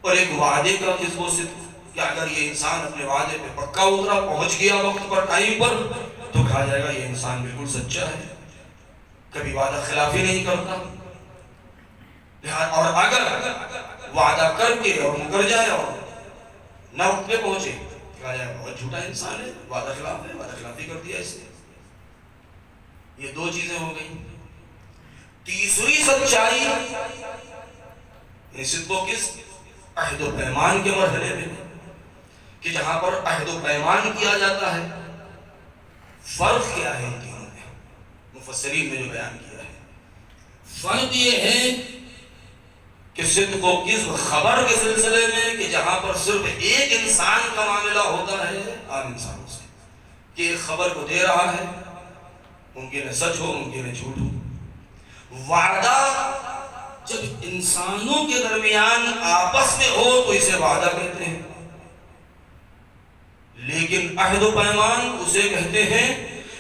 اور ایک وعدے کا کذب و صدق، کہ اگر یہ انسان اپنے وعدے پہ پکا اترا، پہنچ گیا وقت پر، ٹائم پر، تو کہا جائے گا یہ انسان بالکل سچا ہے، کبھی وعدہ خلافی نہیں کرتا. اور اگر وعدہ کر کے اور مکر جائے اور نہ وقت پہ پہنچے، کہا جائے گا بہت جھوٹا انسان ہے، وعدہ خلاف ہے، وعدہ خلافی کر دیا اس نے. یہ دو چیزیں ہو گئی. تیسری سچائی صدق و کس عہد و پیمان کے مرحلے میں کہ جہاں پر عہد و پیمان کیا جاتا ہے. فرق کیا ہے ان تینوں میں؟ مفسرین نے جو بیان کیا ہے فرق یہ ہے کہ صدق و کذب خبر کے سلسلے میں کہ جہاں پر صرف ایک انسان کا معاملہ ہوتا ہے عام انسانوں سے کہ ایک خبر کو دے رہا ہے، ممکن ہے سچ ہو ممکن ہے جھوٹ ہو. وعدہ جب انسانوں کے درمیان آپس میں ہو تو اسے وعدہ کہتے ہیں، لیکن عہد و پیمان اسے کہتے ہیں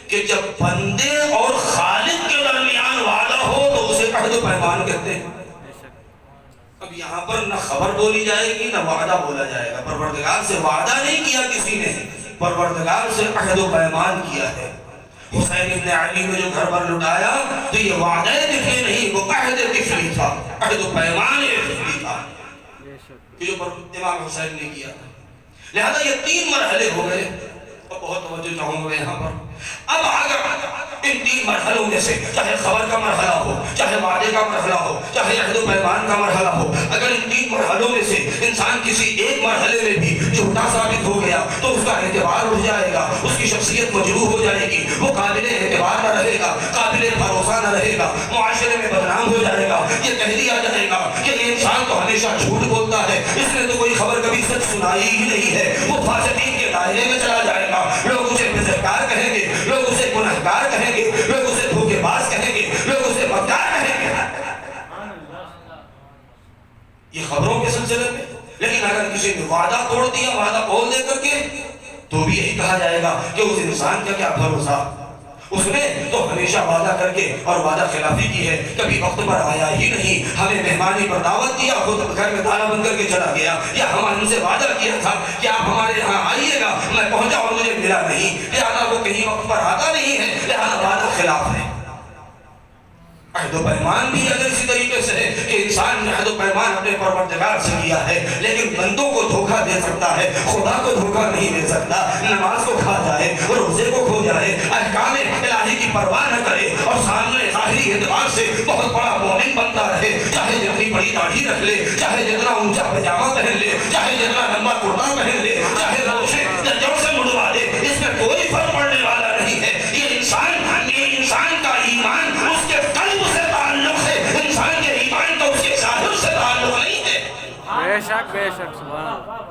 کہ جب بندے اور خالق کے درمیان وعدہ ہو تو اسے عہد و پیمان کہتے ہیں. اب یہاں پر نہ خبر بولی جائے گی نہ وعدہ بولا جائے گا. پروردگار سے وعدہ نہیں کیا کسی نے، پروردگار سے عہد و پیمان کیا ہے. حسین ابن علی نے جو گھر پر لٹایا تو یہ وعدہ طفلی نہیں، وہ عہد طفلی تھا، عہد و پیمان طفلی تھا کہ جو امام حسین نے کیا. لہذا یہ تین مرحلے ہو گئے اور بہت توجہ چاہوں گا یہاں پر. اب اگر ان تین مرحلوں میں سے چاہے خبر کا مرحلہ ہو، چاہے وعدے کا مرحلہ ہو، چاہے عہد و پیمان کا مرحلہ ہو، اگر ان تین مرحلوں میں سے انسان کسی ایک مرحلے میں بھی جھوٹا ثابت ہو گیا تو اس کا اعتبار اٹھ جائے گا، اس کی شخصیت مجروح ہو جائے گی، وہ قابل اعتبار نہ رہے گا، قابل بھروسہ نہ رہے گا، معاشرے میں بدنام ہو جائے گا. یہ کہہ دیا جائے گا کہ یہ انسان تو ہمیشہ جھوٹ بولتا ہے، اس نے تو کوئی خبر کبھی سچ سنائی ہی نہیں ہے. وہ فاسقین کے دائرے میں چلا جائے گا. لوگ اسے بزرگار کہیں گے، لوگ اسے گنہگار کہیں گے، لوگ اسے دھوکے باز کہیں گے، لوگ اسے مکار کہیں گے. یہ خبروں کے سلسلے میں. لیکن اگر کسی نے وعدہ توڑ دیا، وعدہ بول دے کر کے، تو بھی یہی کہا جائے گا کہ اس انسان کا کیا بھروسہ، اس نے تو ہمیشہ وعدہ کر کے اور وعدہ خلافی کی ہے، کبھی وقت پر آیا ہی نہیں، ہمیں مہمانی پر دعوت دیا، خود گھر میں تالا بند کر کے چلا گیا. یا ہم ان سے وعدہ کیا تھا کہ آپ ہمارے یہاں آئیے گا، میں پہنچا اور مجھے ملا نہیں. لہٰذا وہ کہیں وقت پر آتا نہیں ہے، لہٰذا وعدہ خلاف ہے. عہد و پیمان بھی اگر اسی طریقے سے ہے کہ انسان نے عہد و پیمان اپنے پروردگار سے کیا ہے، لیکن بندوں کو دھوکہ دے سکتا ہے، خدا کو دھوکہ نہیں دے سکتا. نماز کو کھا جائے، روزے کو کھو جائے، احکام الہی کی پرواہ نہ کرے اور سامنے ظاہری اعتبار سے بہت بڑا مومن بنتا رہے، چاہے جتنی بڑی داڑھی رکھ لے، چاہے جتنا اونچا پجامہ پہن لے، چاہے جتنا لمبا کرتا پہن لے، چاہے روشے جڑ سے مڑوا دے، اس میں کوئی فرق پڑنے والا نہیں ہے. یہ انسان کا ایمان اس کے قلب سے تعلق ہے، انسان کے ایمان کا اس کے ظاہر سے تعلق نہیں ہے. بے شک بے شک سبحان اللہ.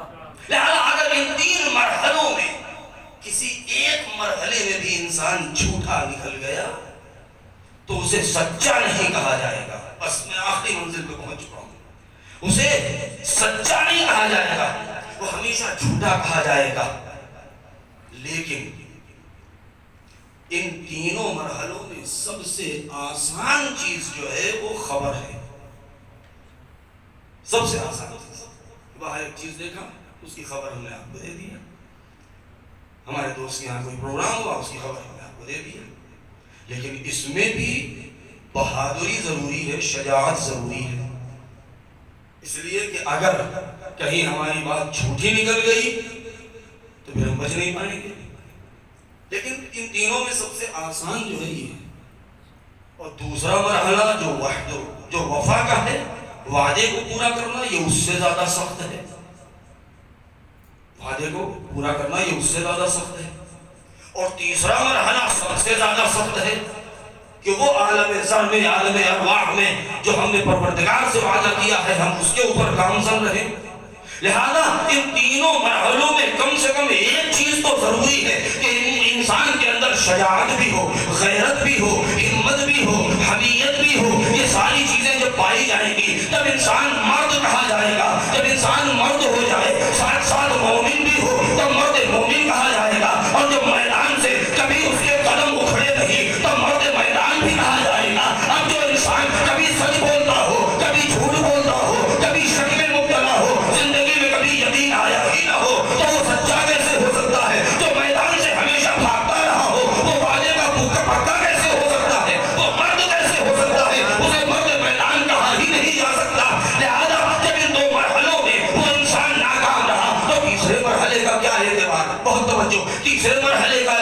لہذا اگر ان تین مرحلوں میں کسی ایک مرحلے میں بھی انسان جھوٹا نکل گیا تو اسے سچا نہیں کہا جائے گا. بس میں آخری منزل پہ پہنچ چکا ہوں. اسے سچا نہیں کہا جائے گا، وہ ہمیشہ جھوٹا کہا جائے گا. لیکن ان تینوں مرحلوں میں سب سے آسان چیز جو ہے وہ خبر ہے. سب سے آسان چیز، باہر ایک چیز دیکھا، اس کی خبر ہم نے آپ کو دے دی. ہمارے دوست کے یہاں کوئی پروگرام ہوا، اس کی خبر ہم نے آپ کو دے دی. لیکن اس میں بھی بہادری ضروری ہے، شجاعت ضروری ہے. اس لیے کہ اگر کہیں ہماری بات جھوٹی نکل گئی تو پھر ہم بچ نہیں پائیں گے. لیکن ان تینوں میں سب سے آسان جو ہے یہ ہے. اور دوسرا مرحلہ جو وفا کا ہے، وعدے کو پورا کرنا، یہ اس سے زیادہ سخت ہے. وعدے کو پورا کرنا یہ اس سے زیادہ سخت ہے. اور تیسرا مرحلہ سب سے زیادہ سخت ہے کہ وہ عالم زر میں، عالم ارواح میں جو ہم نے پروردگار سے وعدہ کیا ہے، ہم اس کے اوپر گامزن رہیں. لہذا ان تینوں مرحلوں میں کم سے کم ایک چیز تو ضروری ہے کہ انسان کے اندر شجاعت بھی ہو، غیرت بھی ہو، ہمت بھی ہو، حمیت بھی ہو. یہ ساری چیزیں جب پائی جائیں گی تب انسان مرد کہا جائے گا. جب انسان مرد ہو جائے، ساتھ ساتھ مومن بھی ہو، تب مرد مومن کہا جائے گا. اور جب میدان سے کبھی اس کے قدم اکھڑے نہیں تب مرد میدان بھی کہا جائے گا. اب جو انسان کبھی سچ بولتا ہو، کبھی جھوٹ بولتا ہو، کبھی شک میں مبتلا ہو، زندگی میں کبھی یقین آیا ہی نہ ہو، تو وہ سچا کیسے ہو سکتا ہے؟ جو میدان سے ہمیشہ بھاگتا رہا ہو، وہ وعدے کا پکا کیسے ہو سکتا ہے؟ وہ مرد کیسے ہو سکتا ہے؟ اسے مرد میدان کہا ہی نہیں جا سکتا. لہذا جب ان دو مرحلوں میں وہ انسان ناکام رہا تو تیسرے مرحلے کا کیا اعتبار؟ بہت توجہ. تیسرے مرحلے کا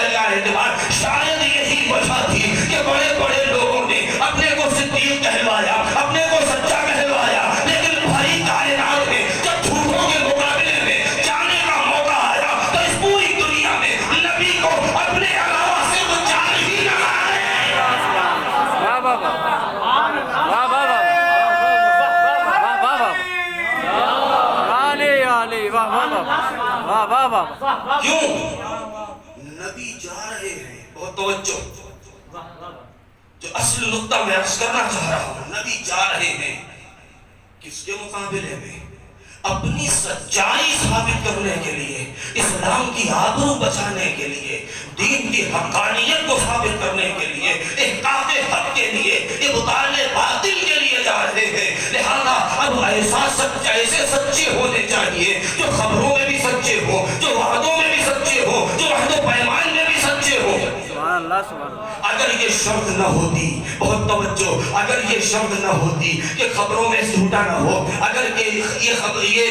واہ واہ واہ کیوں؟ نبی جا رہے ہیں، بہت توجہ، جو اصل نقطہ میں عرض کرنا چاہ رہا ہوں، نبی جا رہے ہیں کس کے مقابلے میں؟ اپنی سچائی ثابت کرنے کے لیے، اسلام کی آبرو بچانے کے لیے، دین کی حقانیت کو ثابت کرنے کے لیے، احقاق حق کے لیے، ابطال باطل کے لیے جا رہے ہیں۔ لہذا اب ایسے سچے ہونے چاہیے جو خبروں میں بھی سچے ہو، جو وعدوں میں بھی سچے ہو، جو عہد و پیمان میں بھی سچے ہو۔ سبحان اللہ سبحان اللہ۔ اگر یہ شرط نہ ہوتی، بہت توجہ، اگر یہ شرط نہ ہوتی کہ خبروں میں جھوٹا نہ ہو، اگر یہ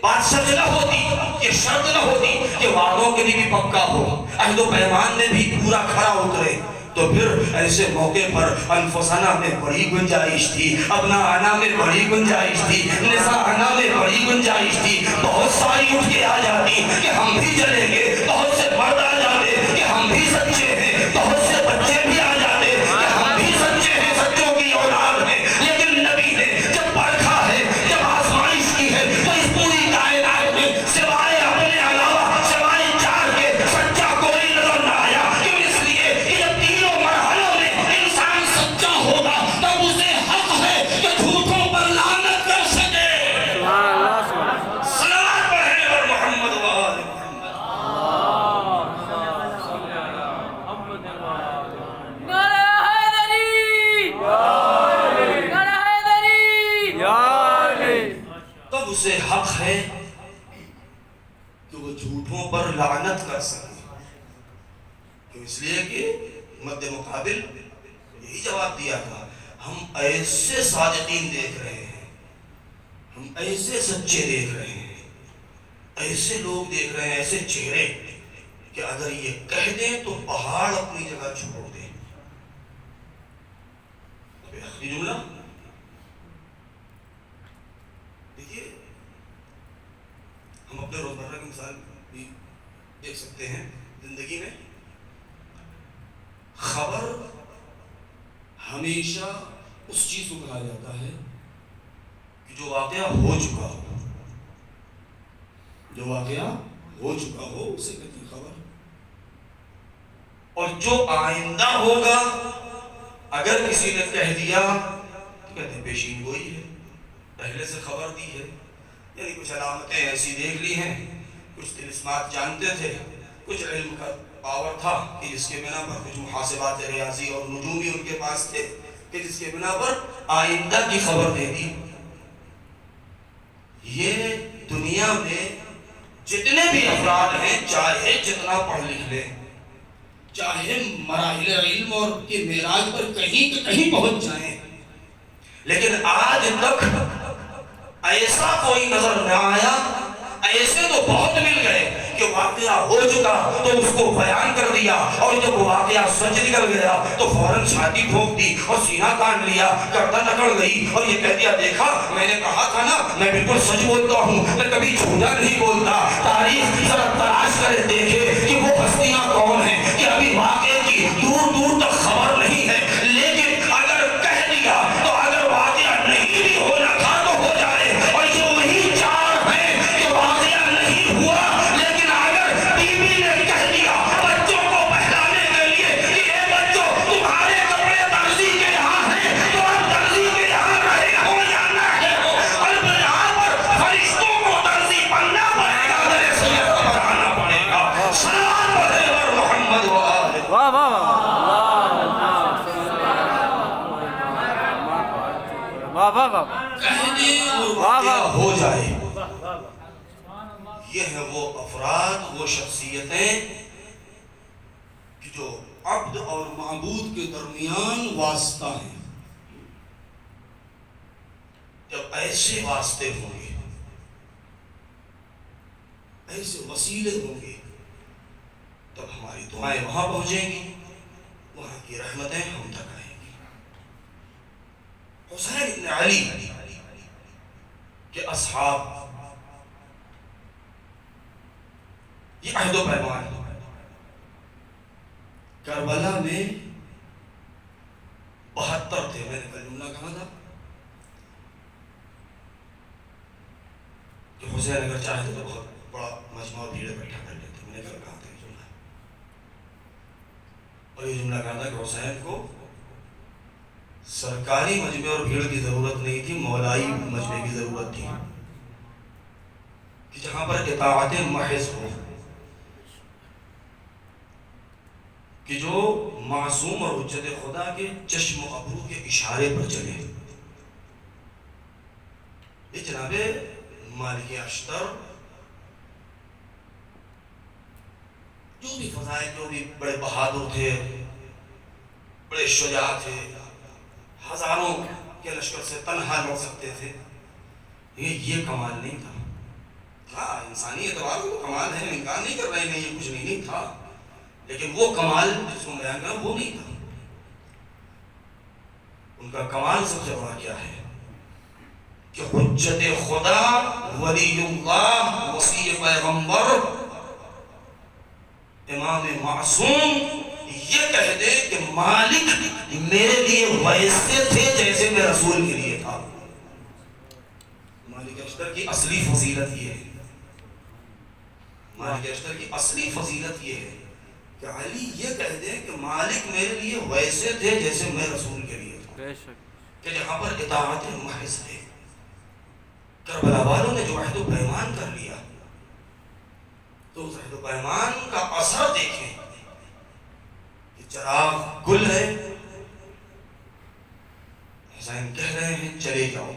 بات سچ نہ ہوتی، یہ شرط نہ ہوتی کہ وعدوں کے لیے بھی پکا ہو، عہد و پیمان میں بھی پورا کھرا اترے، تو پھر ایسے موقع پر انفسنا میں بڑی گنجائش تھی، ابناءنا میں بڑی گنجائش تھی، نساءنا میں بڑی گنجائش تھی، بہت ساری اٹھ کے آ جاتی کہ ہم بھی چلیں گے، بہت سے مرد آ جاتے کہ ہم بھی سچے ہیں، بہت سے بچے بھی آ جاتے کہ ہم بھی سچے ہیں، سچوں کی اولاد ہیں۔ لیکن نبی نے جب پرکھا ہے، جب آزمائش کی ہے، تو اس پوری کائنات میں سوائے اپنے علاوہ، سوائے چار کے سچا کوئی نظر نہ آیا۔ کیوں؟ اس لیے کہ جب تینوں مرحلوں میں انسان سچا ہوگا تب اسے حق ہے کہ جھوٹوں پر لعنت کر سکے۔ سبحان اللہ سبحان اللہ۔ صلوات پڑھیں اور محمد و آل محمد۔ تب اسے حق ہے کہ وہ جھوٹوں پر لعنت کر سکے۔ کیوں؟ اس لیے کہ مد مقابل یہی جواب دیا تھا، ہم ایسے صادقین دیکھ رہے ہیں، ہم ایسے سچے دیکھ رہے ہیں، ایسے لوگ دیکھ رہے ہیں، ایسے چہرے کہ اگر یہ کہہ دیں تو پہاڑ اپنی جگہ چھوڑ دیں۔ اب یہ آخری جملہ دیکھیے، ہم اپنے روزمرہ کی مثال بھی دیکھ سکتے ہیں زندگی میں۔ خبر ہمیشہ اس چیز کو کہا جاتا ہے کہ جو واقعہ ہو چکا ہو، جو واقعہ ہو چکا ہو اسے کہتے ہیں خبر، اور جو آئندہ ہوگا اگر کسی نے کہہ دیا تو کہتے ہیں پیشین گوئی ہے، پہلے سے خبر دی ہے، یعنی کچھ علامتیں ایسی دیکھ لی ہیں، کچھ طلسمات جانتے تھے، کچھ علم کا پاور تھا کہ جس کے بنا پر کچھ محاسبات ریاضی اور نجومی ان کے پاس تھے کہ جس کے بنا پر آئندہ کی خبر دے دی۔ یہ دنیا میں جتنے بھی افراد ہیں، چاہے جتنا پڑھ لکھ لیں، چاہے مراحل علم اور کے معراج پر کہیں پہنچ جائیں، لیکن آج تک ایسا کوئی نظر نہ آیا۔ ایسے تو بہت مل گئے کہ واقعہ ہو چکا تو اس کو بیان کر دیا، اور جب وہ واقعہ سچ نکل گیا تو فوراً چھاتی ٹھوک دی اور سینہ کاٹ لیا، گردن اکڑ گئی اور یہ کہہ دیا دیکھا میں نے کہا تھا نا، میں بالکل سچ بولتا ہوں، میں کبھی جھوٹا نہیں بولتا۔ تاریخ ذرا تلاش کرے دیکھے کہ وہ ہستیاں کون ہیں کہ ابھی واقعے کی دور دور تک خبر نہیں ہے، لیکن اگر کہہ دیا تو اگر واقعہ نہیں بھی ہونا تھا تو ہو جائے۔ اور یہ وہی چار ہیں کہ واقعہ نہیں ہوا، لیکن اگر بی بی نے کہہ دیا بچوں کو بہلانے کے لیے کہ اے بچوں تمہارے کپڑے درزی کے یہاں ہیں تو اب درزی کے یہاں رہے ہو یا نہ رہے ہو، اب یہاں پر فرشتوں کو درزی بننا پڑے گا، میرے سینے کو بڑھانا پڑے گا۔ صلوات پڑھیں اور محمد و آل محمد۔ واہ واہ واہ واہ واہ واہ۔ کہہ دیں اور واقعہ ہو جائے۔ یہ ہیں وہ افراد، وہ شخصیتیں کہ جو عبد اور معبود کے درمیان واسطہ ہیں۔ جب ایسے واسطے ہوں گے، ایسے وسیلے ہوں گے، تب ہماری دعائیں وہاں پہنچیں گی، وہاں کی رحمتیں ہم تک آئیں گی۔ حسین بن علی کے اصحاب، یہ عہد و پیمان کربلا میں 72 تھے، میں نے کل جملہ کہا تھا کہ حسین اگر چاہتے تو بہت بڑا مجموعہ بھیڑ اکٹھا کر لیتے. میں نے کہا تھا یہ جملہ, اور یہ جملہ کہا تھا کہ حسین کو سرکاری مجمع اور بھیڑ کی ضرورت نہیں تھی, مولائی مجمع کی ضرورت تھی, کہ جہاں پر اطاعت محض ہو, کہ جو معصوم اور حجت خدا کے چشم و ابرو کے اشارے پر چلے. یہ جناب مالک اشتر جو بھی فضائل, جو بھی بڑے بہادر تھے, بڑے شجاع تھے, ہزاروں کے لشکر سے تنہا لڑ سکتے تھے, یہ کمال نہیں تھا. ہاں انسانی اعتبار کو کمال ہے, انکار نہیں کر رہے ہیں, یہ کچھ نہیں تھا, لیکن وہ کمال جس کو بیان کرنا وہ نہیں تھا. ان کا کمال سب سے بڑا کیا ہے کہ حجت خدا, ولی اللہ, وصی پیغمبر, امام معصوم یہ کہہ دے کہ مالک میرے لیے ویسے تھے جیسے میں رسول کے لیے تھا. مالک اشتر کی اصلی فضیلت یہ ہے, مالک اشتر کی اصلی فضیلت یہ ہے کہ علی یہ کہہ دے کہ مالک میرے لیے ویسے تھے جیسے میں رسول کے لیے تھا. بے شک. کہ جہاں پر اطاعت محض ہے, کربلا والوں نے جو عہد و پیمان کر لیا, تو اس عہد و پیمان کا اثر دیکھیں کہ چراغ گل ہے, حسین کہہ رہے ہیں چلے جاؤ,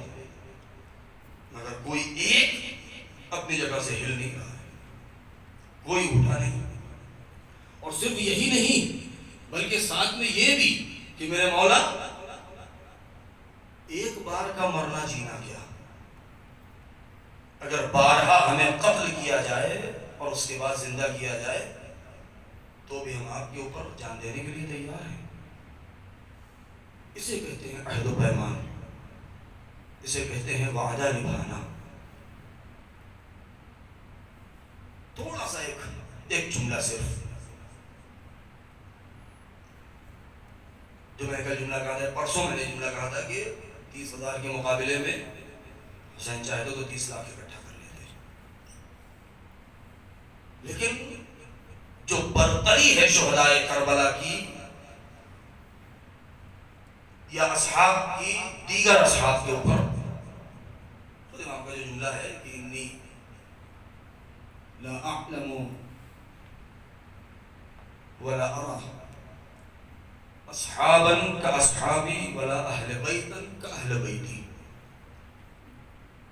مگر کوئی ایک اپنی جگہ سے ہل نہیں رہا ہے, کوئی اٹھا نہیں. اور صرف یہی نہیں بلکہ ساتھ میں یہ بھی کہ میرے مولا ایک بار کا مرنا جینا کیا, اگر بارہا ہمیں قتل کیا جائے اور اس کے بعد زندہ کیا جائے تو بھی ہم آپ کے اوپر جان دینے کے لیے تیار ہیں. اسے کہتے ہیں عہد و پیمان, اسے کہتے ہیں وعدہ نبھانا. تھوڑا سا ایک جملہ صرف, جو میں نے کل جملہ کہا تھا, پرسوں میں نے جملہ کہا تھا کہ 30,000 کے مقابلے میں حسین چاہے تو 30 لاکھ اکٹھا کر لیتے, لیکن جو برتری ہے شہدائے کربلا کی یا اصحاب کی دیگر اصحاب کے اوپر, خود امام کا جو جملہ ہے کہ انی لا اعلم ولا ارى اصحابا کاصحابی ولا اہل بیتا کاہل بیتی,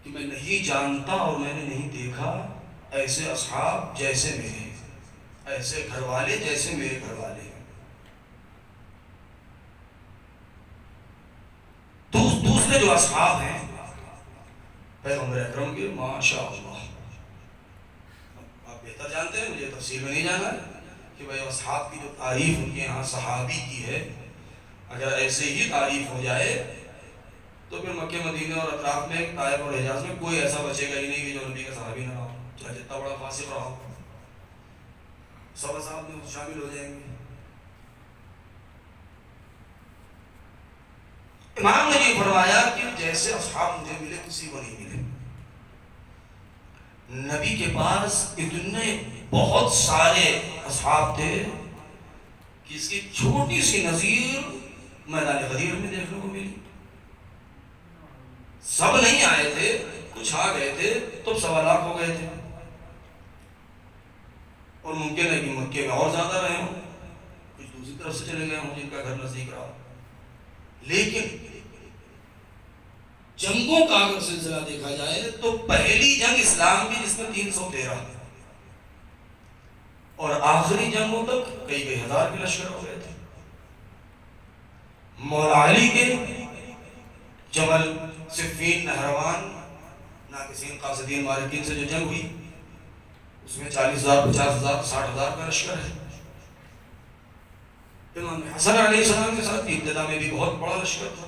کہ میں نہیں جانتا اور میں نے نہیں دیکھا ایسے اصحاب جیسے میرے, ایسے گھر والے جیسے میرے گھر والے ہیں. دوسرے جو اصحاب ہیں پیغمبر اکرم کے, ماشاء اللہ آپ بہتر جانتے ہیں, مجھے تفصیل میں نہیں جانا ہے کہ بھائی اصحاب کی جو تعریف ان کے یہاں صحابی کی ہے, اگر ایسے ہی تعریف ہو جائے تو پھر مکہ مدینہ اور اطراف میں, طائف اور حجاز میں کوئی ایسا بچے گا ہی نہیں کہ جو نبی کا صحابی نہ ہو, چاہے جتنا بڑا فاسق رہا ہو, سب اصحاب میں شامل ہو جائیں گے. امام نے یہ فرمایا کہ جیسے اصحاب مجھے ملے کسی کو نہیں ملے. نبی کے پاس اتنے بہت سارے اصحاب تھے کہ اس کی چھوٹی سی نظیر میدان غدیر میں دیکھنے کو ملی. سب نہیں آئے تھے, کچھ آ گئے تھے تو 1.25 لاکھ ہو گئے تھے, اور ممکن ہے کہ مکے میں اور زیادہ رہے ہوں, کچھ دوسری طرف سے چلے گئے ہوں جن کا گھر نزدیک رہا. لیکن جنگوں کا اگر سلسلہ دیکھا جائے تو پہلی جنگ اسلام کی جس میں 313 اور آخری جنگوں تک کئی ہزار کے لشکر ہو گئے تھے. مولا علی کے جمل, صفین, نہروان, ناقصین, قاصدین, مارکین سے جو جنگ ہوئی اس میں 40,000, 50,000, 60,000 کا لشکر ہے. امام حسن علیہ السلام کے ساتھ ابتدا میں بھی بہت بڑا لشکر تھا,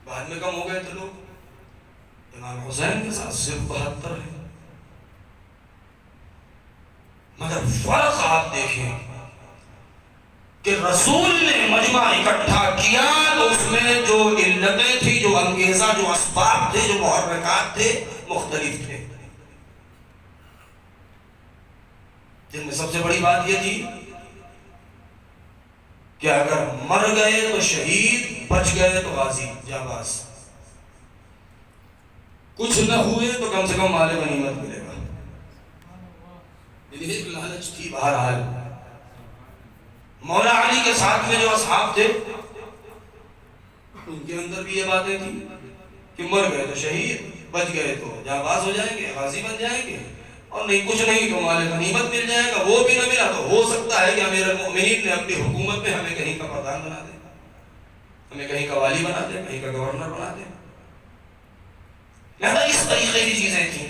بعد میں کم ہو گئے تھے لوگ. امام حسین کے ساتھ صرف 72 ہے. مگر فرق آپ دیکھیں کہ رسول نے مجمع اکٹھا کیا تو اس میں جو علتیں تھی, جو انگیزہ, جو اسباب تھے, جو محرکات تھے, مختلف تھے. جن میں سب سے بڑی بات یہ تھی کہ اگر مر گئے تو شہید، بچ گئے تو غازی جانباز، کچھ نہ ہوئے تو کم سے کم مال غنیمت ملے گا۔ ایک لالچ تھی بہرحال۔ مولا علی کے ساتھ میں جو اصحاب تھے ان کے اندر بھی یہ باتیں تھیں کہ مر گئے تو شہید، بچ گئے تو جانباز ہو جائیں گے، غازی بن جائیں گے، اور نہیں کچھ نہیں تو مال غنیمت مل جائے گا۔ وہ بھی نہ ملا تو ہو سکتا ہے کہ امیر المؤمنین نے اپنی حکومت میں ہمیں کہیں کا پردھان بنا دے، ہمیں کہیں کا والی بنا دے، کہیں کا گورنر بنا دے۔ لہذا اس طریقے کی چیزیں تھیں۔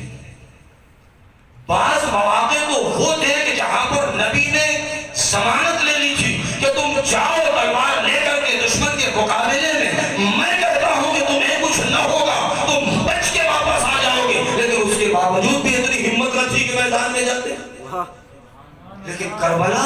بعض مواقع تو وہ تھے کہ جہاں پر نبی نے ضمانت لے لی تھی کہ تم جاؤ تلوار لے کر کے دشمن کے مقابلے میں کہتا ہوں کہ تمہیں کچھ نہ ہوگا، تم بچ کے واپس آ جاؤ گے، لیکن اس کے باوجود بھی اتنی ہمت نہ تھی کہ میدان میں جاتے۔ لیکن کربلا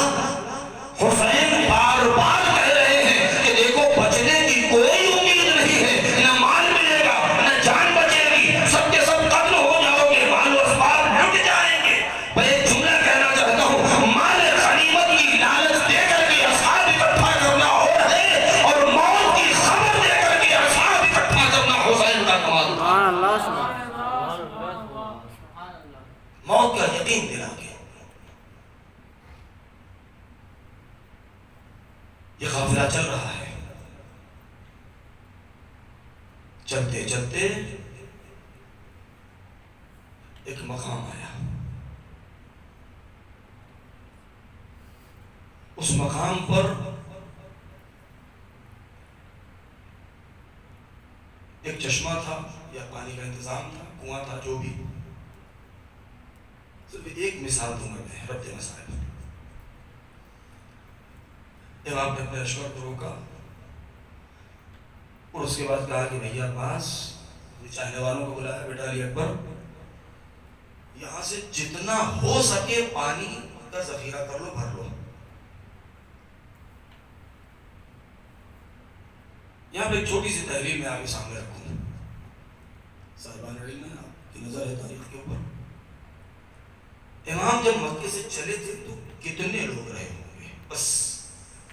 حسین بار بار کہہ رہے ہیں کہ دیکھو بچنے کی کوئی امید نہیں ہے، نہ مال ملے گا نہ جان بچے گی، سب کے سب قتل ہو جاؤ گے، مال و اسباب لٹ جائیں گے۔ میں ایک جملہ کہنا چاہتا ہوں، مال غنیمت کی لالچ دے کر کے اصحاب اکٹھا کرنا اور ہے، اور موت کی خبر دے کر کے اصحاب اکٹھا کرنا حسین کا کمال تھا۔ سبحان اللہ، سبحان اللہ۔ موت کا یقین دلا کے یہ قافلہ چل رہا ہے۔ چلتے چلتے ایک مقام آیا، اس مقام پر ایک چشمہ تھا یا پانی کا انتظام تھا، کنواں تھا، جو بھی۔ صرف ایک مثال دوں گا میں، ربط مسائل۔ امام نے اپنے لشکر کو روکا اور اس کے بعد کہا کہ بھیا پاس چاہنے والوں کو بلایا، بیٹا علی اکبر یہاں سے جتنا ہو سکے پانی کا ذخیرہ کر لو، بھر لو۔ یہاں پہ ایک چھوٹی سی تحریر میں آپ کے سامنے رکھوں، صاحبان علم میں آپ کی نظر ہے تاریخ کے اوپر۔ امام جب مکے سے چلے تھے تو کتنے لوگ رہے ہوں گے؟ بس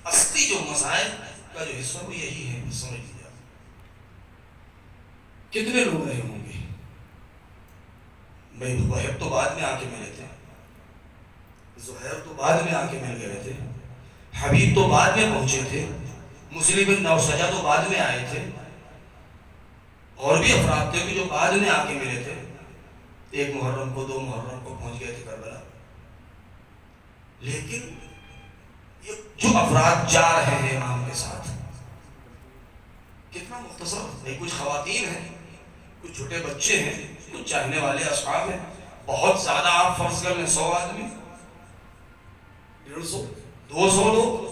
اصلی جو مسائل کا جو حصہ وہ یہی ہے، سمجھ لیجیے آپ کتنے لوگ رہے ہوں گے۔ میں وہب تو بعد میں آ کے ملے تھے، زہیر تو بعد میں آ کے مل گئے تھے، حبیب تو بعد میں پہنچے تھے، مسلم بن نوسجہ تو بعد میں آئے تھے، اور بھی افراد تھے کہ جو بعد میں آ کے ملے تھے۔ ایک محرم کو، 2 محرم کو پہنچ گئے تھے کربلا۔ لیکن یہ جو افراد جا رہے ہیں امام کے ساتھ کتنا مختصر، نہیں کچھ خواتین ہیں، کچھ چھوٹے بچے ہیں، کچھ چاہنے والے اصحاب ہیں، بہت زیادہ آپ فرض کر لیں 100 آدمی، 150 200 لوگ۔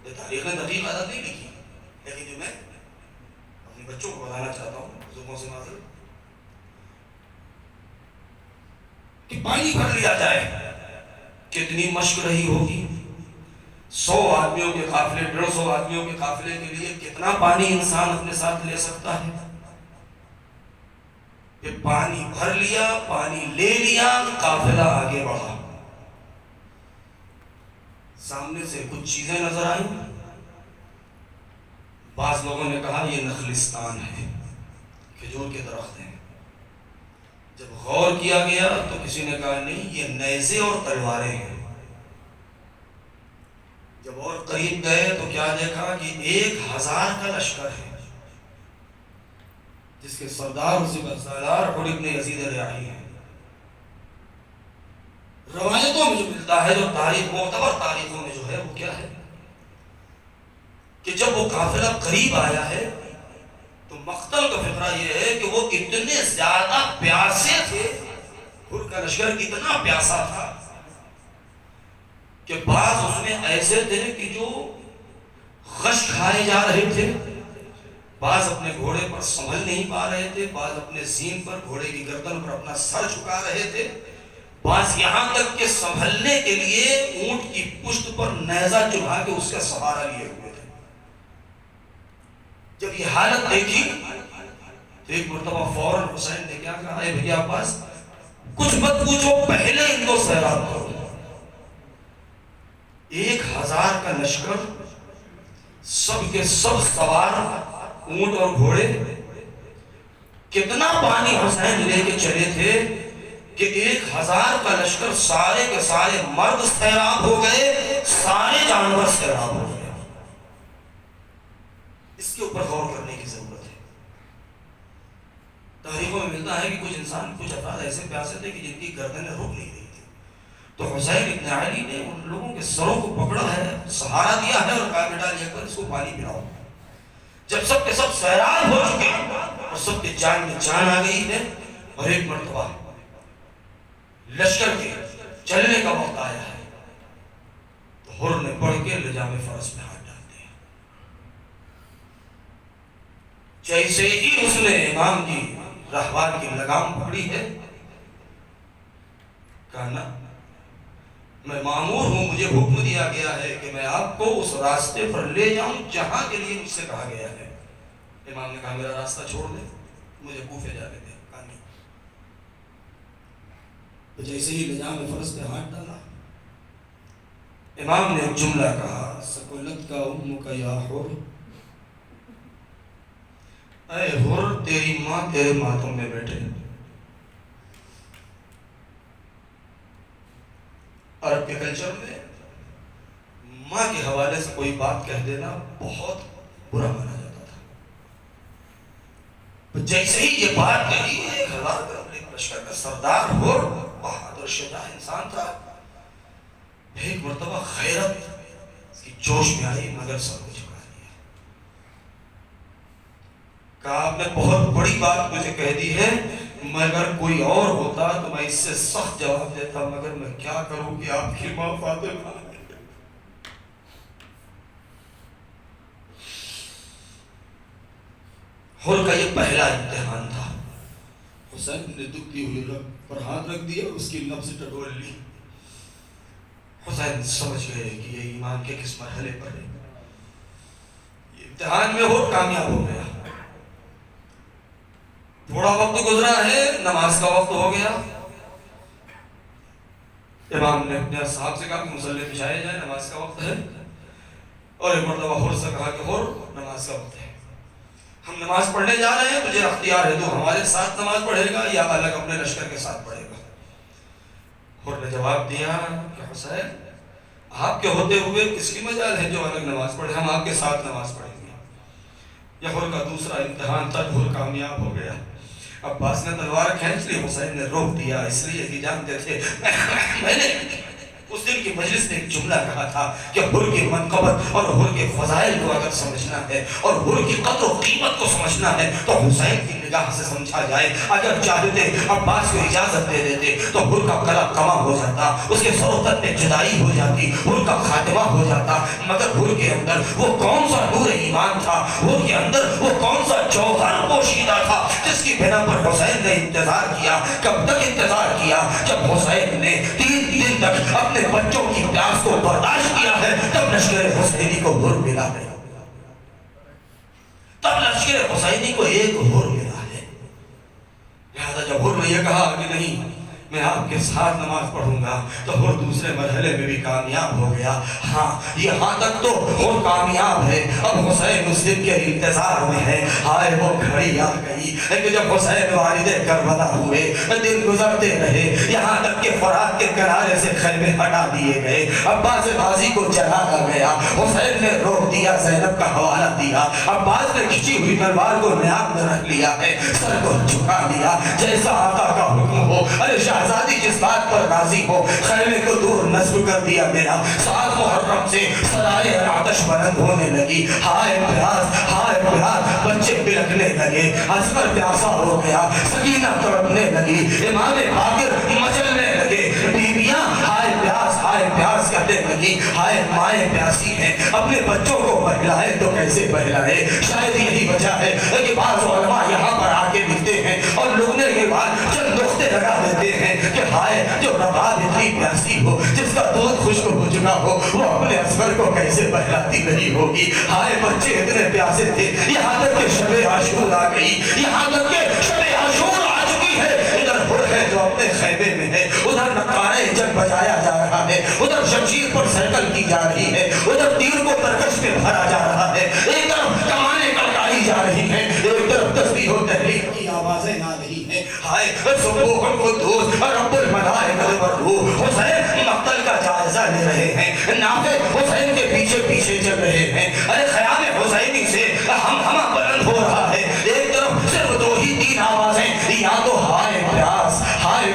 یہ تاریخ نے دقیق عدد نہیں لکھی، لیکن جو میں اپنے بچوں کو بتانا چاہتا ہوں، بزرگوں سے معذرت، کہ پانی بھر لیا جائے، کتنی مشق رہی ہوگی۔ 100 آدمیوں کے قافلے، 150 آدمیوں کے قافلے کے لیے کتنا پانی انسان اپنے ساتھ لے سکتا ہے؟ یہ پانی بھر لیا، پانی لے لیا، قافلہ آگے بڑھا۔ سامنے سے کچھ چیزیں نظر آئیں، بعض لوگوں نے کہا یہ نخلستان ہے، کھجور کے درخت ہیں۔ جب غور کیا گیا تو کسی نے کہا نہیں، یہ نیزے اور تلواریں ہیں۔ جب اور قریب گئے تو کیا دیکھا کہ 1000 کا لشکر ہے، جس کے سردار سردار ابن یزید ریاحی ہیں۔ روایتوں میں جو ملتا ہے، جو تاریخ معتبر تاریخوں میں جو ہے وہ کیا ہے کہ جب وہ قافلہ قریب آیا ہے تو مقتل کا فقرہ یہ ہے کہ وہ اتنے زیادہ پیاسے تھے، ان کا لشکر اتنا پیاسا تھا کہ بعض اس میں ایسے تھے کہ جو غش کھائے جا رہے تھے، بعض اپنے گھوڑے پر سنبھل نہیں پا رہے تھے، بعض اپنے زین پر، گھوڑے کی گردن پر اپنا سر جھکا رہے تھے، بعض یہاں تک کہ سنبھلنے کے لیے اونٹ کی پشت پر نیزہ چڑھا کے اس کا سہارا لیے ہوئے تھے۔ جب یہ حالت دیکھی تو ایک مرتبہ فوراً حسین نے کیا کہا، اے بھیا عباس کچھ مت پوچھو، پہلے ان کو سیراب کرو۔ 1000 کا لشکر، سب کے سب سوار، اونٹ اور گھوڑے. کتنا پانی حسین لے کے چلے تھے کہ 1000 کا لشکر سارے کے سارے مرد سیراب ہو گئے، سارے جانور سیراب ہو گئے. اس کے اوپر غور کرنے کی ضرورت ہے. تاریخوں میں ملتا ہے کہ کچھ انسان، کچھ افراد ایسے پیاسے تھے کہ جن کی گردنیں رک نہیں رہی تھی، تو حسین ابن علی نے ان لوگوں کے سروں کو پکڑا ہے، سہارا دیا ہے اور کہا بیٹا لے کر اس کو پانی پلاؤ. جب سب کے سب سیراب ہو چکے اور سب کے جان میں جان آ گئی ہے، اور ایک مرتبہ لشکر کے چلنے کا وقت آیا ہے، تو حر نے پڑھ کے لجام فرس میں ہاتھ ڈال دیا. جیسے ہی اس نے امام کی رہوار کی لگام پکڑی ہے، کہا نا میں مامور ہوں، مجھے حکم دیا گیا ہے کہ میں آپ کو اس راستے پر لے جاؤں جہاں کے لیے مجھ سے کہا گیا ہے. امام نے کہا میرا راستہ چھوڑ دے، مجھے کوفے جانے دے. کہا نہیں. تو جیسے ہی لجام فرس پہ ہاتھ ڈالا، امام نے ایک جملہ کہا، سکولت کا ام کا یا حر، اے حر تیری ماں تیرے ماتوں میں بیٹھے. عرب کے کلچر میں ماں کے حوالے سے کوئی بات کہہ دینا بہت برا مانا جاتا تھا. جیسے ہی یہ بات کہی، 1000 کا لشکر کا سردار حر، بہادر شجاع انسان تھا، ایک مرتبہ غیرت اس کی جوش میں آئی، مگر سر کو جھکا دیا. کہا آپ نے بہت بڑی بات مجھے کہہ دی ہے، مگر کوئی اور ہوتا تو میں اس سے سخت جواب دیتا، مگر میں کیا کروں کہ آپ کی ماں فاطمہ. حر کا یہ پہلا امتحان تھا. حسین نے دکھتی ہوئی رگ پر ہاتھ رکھ دیا، اس کی نبض ٹٹول لی. حسین سمجھ گئے کہ یہ ایمان کے کس مرحلے پر ہے. یہ امتحان میں حر کامیاب ہو گیا. تھوڑا وقت گزرا ہے، نماز کا وقت ہو گیا. امام نے اپنے اصحاب سے کہا کہ مصلی بچھائے جائے، نماز کا وقت ہے. اور ایک مرتبہ حر سے کہا کہ حر نماز کا وقت ہے، ہم نماز پڑھنے جا رہے ہیں، تجھے اختیار ہے، تو ہمارے ساتھ نماز پڑھے گا یا الگ اپنے لشکر کے ساتھ پڑھے گا. حر نے جواب دیا کہ حسین آپ کے ہوتے ہوئے کس کی مجال ہے جو الگ نماز پڑھے، ہم آپ کے ساتھ نماز پڑھیں گے. یہ حر کا دوسرا امتحان تھا. حر کامیاب ہو گیا. عباس نے تلوار کھینچ لی، حسین نے روک دیا، اس لیے کہ جانتے تھے میں نے اس دن کی مجلس نے ایک جملہ کہا تھا کہ حر کی منقبت اور حر کے فضائل کو اگر سمجھنا ہے اور حر کی قدر و قیمت کو سمجھنا ہے تو حسین کی نگاہ سے سمجھا جائے. اگر چاہتے عباس کو اجازت دے دیتے تو حر کا گلا کما ہو جاتا، اس کے سر و تن میں جدائی ہو جاتی، حر کا خاتمہ ہو جاتا. مگر حر کے اندر وہ کون سا نور ایمان تھا، حر کے اندر وہ کون سا جوہر پوشیدہ تھا جس کی بنا پر حسین نے انتظار کیا. کب تک انتظار کیا؟ جب حسین نے 3 دن تک اپنے بچوں کی پیاس کو برداشت کیا ہے، تب لشکر حسینی کو حر ملا ہے. تب لشکر حسینی کو ایک حر ملا ہے. لہذا جب حر نے یہ کہا کہ نہیں میں آپ کے ساتھ نماز پڑھوں گا، تو حر دوسرے مرحلے میں بھی کامیاب ہو گیا. ہاں یہاں تک تو حر کامیاب ہے، اب حسین اس دن کے انتظار میں ہے. ہائے وہ گھڑی آ گئی کہ جب حسین والد کربلا ہوئے، دن گزرتے رہے، یہاں تک کہ فرات کے کنارے سے خیمے ہٹا دیے گئے، عباس غازی کو جلایا گیا. حسین نے روک دیا، زینب کا حوالہ دیا. عباس نے کھچی ہوئی تلوار کو نیام میں رکھ لیا ہے، سر کو جھکا دیا جیسا آقا کا حکم ہو. ارے شہزادی جس بات پر راضی ہو، خیمے کو دور نصب کر دیا گیا. 7 محرم سے صدائے آتش بلند ہونے لگی. ہائے پیاس، بچے بلکنے لگے، اصغر پیاسا ہو گیا، سکینہ تڑپنے لگی، امام باقر مچلنے لگے، بیویاں ہائے پیاس کہنے لگی. ہائے مائیں پیاسی ہیں، اپنے بچوں کو بہلائے تو کیسے بہلائے. شاید یہی وجہ ہے کہ بعض علماء یہاں پر آ کے ملتے ہیں اور لوگنے کے بعد چند نقطے لگا دیتے ہیں کہ ہائے جو رباب اتنی پیاسی ہو، جس کا دودھ خشک ہو چکا ہو، وہ اپنے اصغر کو کیسے بہلاتی نہیں ہوگی. ہائے بچے اتنے پیاسے تھے، یہاں تک کہ شب عاشور آ گئی، یہاں تک کہ شب عاشور آ چکی ہے. ادھر حر ہے جو اپنے خیمے میں ہے، ادھر نقارے نغمۂ جنگ بجایا جا رہا ہے، ادھر شمشیر پر سیکل کی جا رہی ہے، ادھر تیر کو ترکش میں بھرا جا رہا ہے، ایک طرف کمانیں کڑکائی جا رہی ہیں، ایک طرف تسبیح و تحلیل کی آوازیں آ رہی ہیں. ہائے سبوح القدوس رب الملائکۃ والروح. حسین مقتل کا جائزہ لے رہے ہیں، نافع حسین کے پیچھے پیچھے چل رہے ہیں. ارے خیال حسینی سے ہم ہمہ بلند ہو رہا ہے. ایک طرف صرف دو ہی تین آوازیں، یا تو ہائے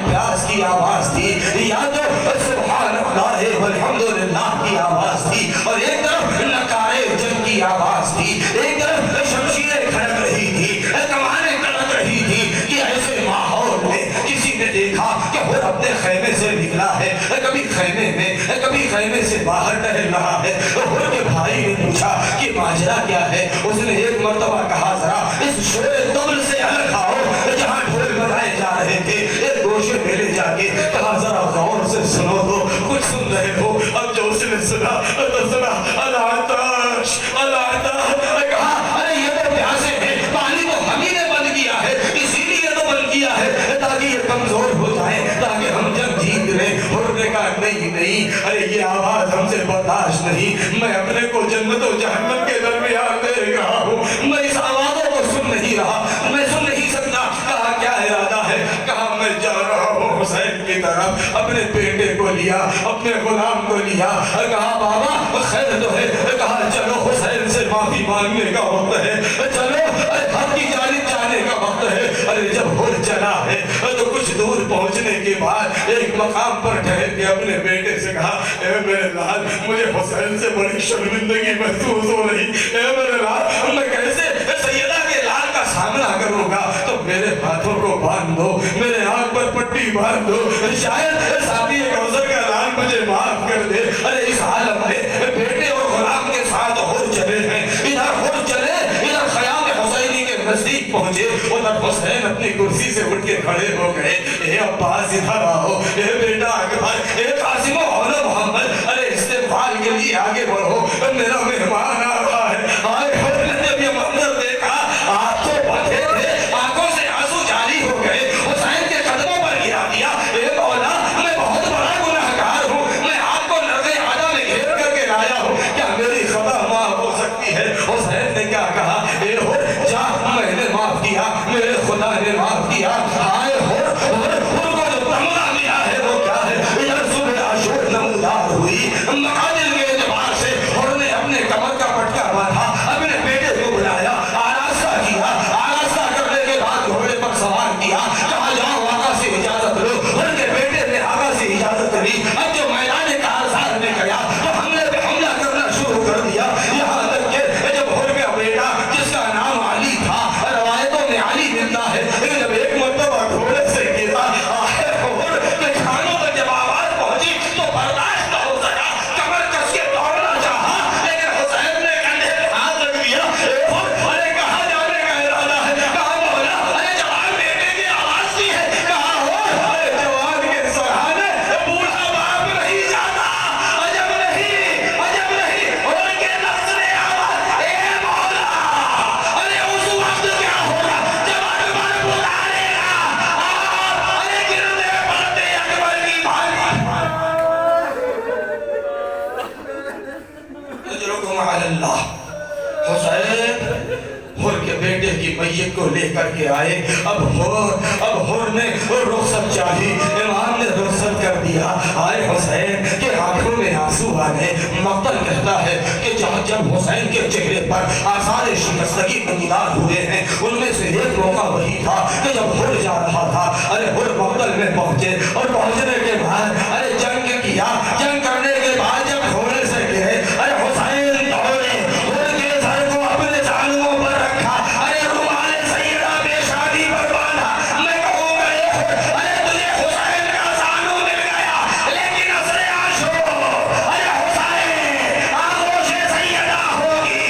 پیاس کی آواز تھی، یا تو سبحان اللہ والحمدللہ کی آواز تھی، اور ایک طرف نکارے جنگ کی آواز تھی، ایک طرف شمشیریں کھڑک رہی تھی، کمانیں کڑک رہی تھی. کہ ایسے ماحول میں کسی نے دیکھا کہ وہ اپنے خیمے سے نکلا ہے، کبھی خیمے میں کبھی خیمے سے باہر ٹہل رہا ہے. اور کے بھائی نے پوچھا کہ ماجرا کیا ہے. اس نے ایک مرتبہ کہا ذرا اس شور طبل سے الگ آؤ جہاں ڈھول بجائے جا رہے تھے. ایک گوشے میں لے جا کے کہا ذرا غور سے سنو تو کچھ سن رہے ہو. اب جو اس نے سنا تو سنا العطش العطش. کہا ارے یہ تو پیاسے ہیں، پانی تو ہم ہی نے بند کیا ہے، اسی لیے تو بند کیا ہے تاکہ یہ کمزور ہو جائیں، تاکہ ہم جنگ جیت لیں. اور نے کہا نہیں، ارے یہ آواز ہم سے برداشت نہیں، میں اپنے کو جنت و جہنم کے درمیان دیکھ رہا ہوں، میں اس آوازوں کو سن نہیں رہا، میں سن نہیں سکتا. کہا کیا ارادہ ہے؟ کہا میں جا رہا ہوں حسین کی طرف. اپنے بیٹے کو لیا، اپنے غلام کو لیا. کہا بابا خیر تو ہے. کہا چلو حسین سے معافی مانگنے کا وقت ہے، چلو حق کی جانب جانے کا وقت ہے. ارے جب ہو چلا ہے تو کچھ دور پہنچنے کے بعد ایک مقام پر ٹھہر کے اپنے بیٹے سے کہا اے میرے لال مجھے حسین سے بڑی شرمندگی محسوس ہو رہی. اے میرے لال میں کیسے سیدہ کے لال کا سامنا کروں گا؟ تو میرے ہاتھوں کو باندھ دو، میرے آنکھ پر پٹی باندھ دو، شاید ساتھی کوثر کا لال مجھے معاف کر دے. ارے اس عالم میں بیٹے اور غلام کے ساتھ ہو چلے ہیں، ادھر ہو چلے ادھر خیام حسینی کے نزدیک پہنچے. ادھر حسین اپنی کرسی سے اٹھ کے کھڑے ہو گئے. اے عباس ادھر آؤ، اے بیٹا اکبر، اے قاسم و اولا محمد، ارے استقبال کے لیے آگے بڑھو، میرا مہمان آ رہا ہے. آئے حسن نے جب یہ منظر دیکھا آپ تو بندھے تھے، آنکھوں سے آنسو جاری ہو گئے. حسین کے قدموں پر گرا دیا. اے مولا میں بہت بڑا گناہگار ہوں، میں آپ کو لرزِ عادہ میں گھیر کر کے لایا ہوں، کیا میری خطا معاف ہو سکتی ہے؟ حسین نے کیا کہا؟ اے ہو جا، میں نے معاف کیا، میرے خدا نے معاف کیا. آئے ہو کو جو تمنا ملا ہے وہ کیا ہے؟ ادھر صبح عاشور نمودار ہوئی مقادل کے اعتبار سے. اور نے اپنے کمر کا پٹکا باندھا، اپنے بیٹے کو بلایا، آراستہ کیا، آراستہ کرنے کے بعد گھوڑے پر سوار کیا. کہا جاؤ آقا سے اجازت لو. ان کے بیٹے نے آقا سے اجازت لی. اب جو میدان کارزار میں گیا تو حملے پہ حملہ کرنا شروع کر دیا. یہاں تک کہ جب ہو گیا بیٹا جس کا نام علی تھا، روایتوں میں علی ملتا ہے، جب ایک مرتبہ گھوڑے سے گرا کے کھانوں پر جب آواز پہنچی تو برداشت نہ ہو سکا، کمر کس کے دوڑنا چاہا، لیکن حسین نے کندھے پہ ہاتھ رکھ دیا. ارے کہاں جانے کا ارادہ ہے؟ کہا مولا ارے جوان بیٹے کی آواز کی ہے. کہا ہو ارے جوان کے سہانے بوڑھا باپ نہیں جاتا. عجب نہیں اور کے لفظ نے آواز اے مولا. ارے اس وقت کیا ہوگا جب اکبر پکارے گا؟ ارے گرنے پڑتے اکبر کی بھاری. اجرکم علی اللہ. حسین حر کے بیٹے کی میت کو لے کر کے آئے. اب حر نے رخصت چاہی، امام نے رخصت کر دیا. آئے حسین کے آنکھوں میں آنسو آ گئے. مقتل کہتا ہے کہ جب حسین کے چہرے پر آثار شکستگی نمودار ہوئے ہیں، ان میں سے ایک موقع وہی تھا کہ جب حر جا رہا تھا. ارے حر مقتل میں پہنچے اور پہنچنے کے بعد ارے جنگ کیا. جنگ کرنے کے بعد جب گھوڑے سے گرے، ارے حسین دوڑے، حر کے سر کو اپنے جانوں پر رکھا، ارے رومال سیدہ بے شادی پر باندھا. میں کہوں گا ارے تجھے حسین کا زانو مل گیا، لیکن اثر عاشور ارے حسین آغوش سیدہ ہوگی،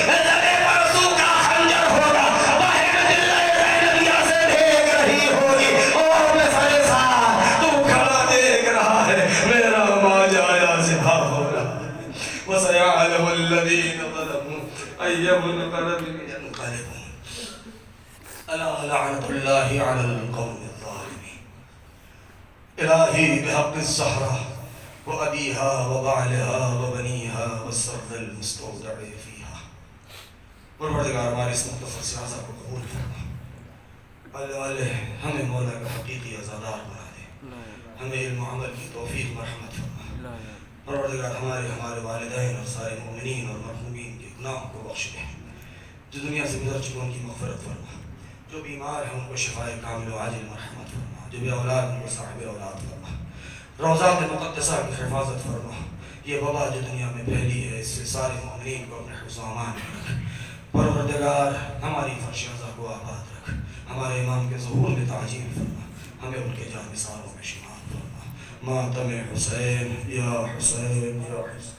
زبے پر سوکھا خنجر ہوگا، بہن دل زینبیہ سے دیکھ رہی ہوگی. اور میں سر ساتھ تو کھڑا دیکھ رہا ہے، میرا ماجا آیا سبھا ہو رہا ہے. وَسَيَعْلَمُ الَّذِينَ ظَلَمُوا أَيَّ مُنْقَلَبٍ يَنْقَلِبُونَ. أَلَا لَعْنَةُ اللَّهِ عَلَى الْقَوْمِ الظَّالِمِينَ. الہی بحق الزہرا وابیہا وبعلہا وبنیہا والسرد المستودع فیہا. پروردگار ہمارے اس مختصر سے عزا کو قبول فرما. اللہ ہمیں مولا کا حقیقی عزادار بنا دے. ہمیں علم و عمل کی توفیق مرحمت فرما. پروردگار ہمارے والدین اور سارے مومنین اور مرحومین کے گناہوں کو بخش دے. جو دنیا سے گزر چکے ان کی مغفرت فرما. جو بیمار ہیں ان کو شفائے کامل و عاجل مرحمت فرما. جو بے اولاد ان کو صاحب اولاد فرما. روضات مقدسہ کی حفاظت فرما. یہ وبا جو دنیا میں پھیلی ہے اس سے سارے مومنین کو اپنے حفظ و امان میں رکھ. پروردگار ہماری فرش عزا کو آباد رکھ. ہمارے امام کے ظہور میں تعجیل فرما. ہمیں ان کے جانثاروں میں شمار فرما. ماتم حسین یا حسین یا حسین.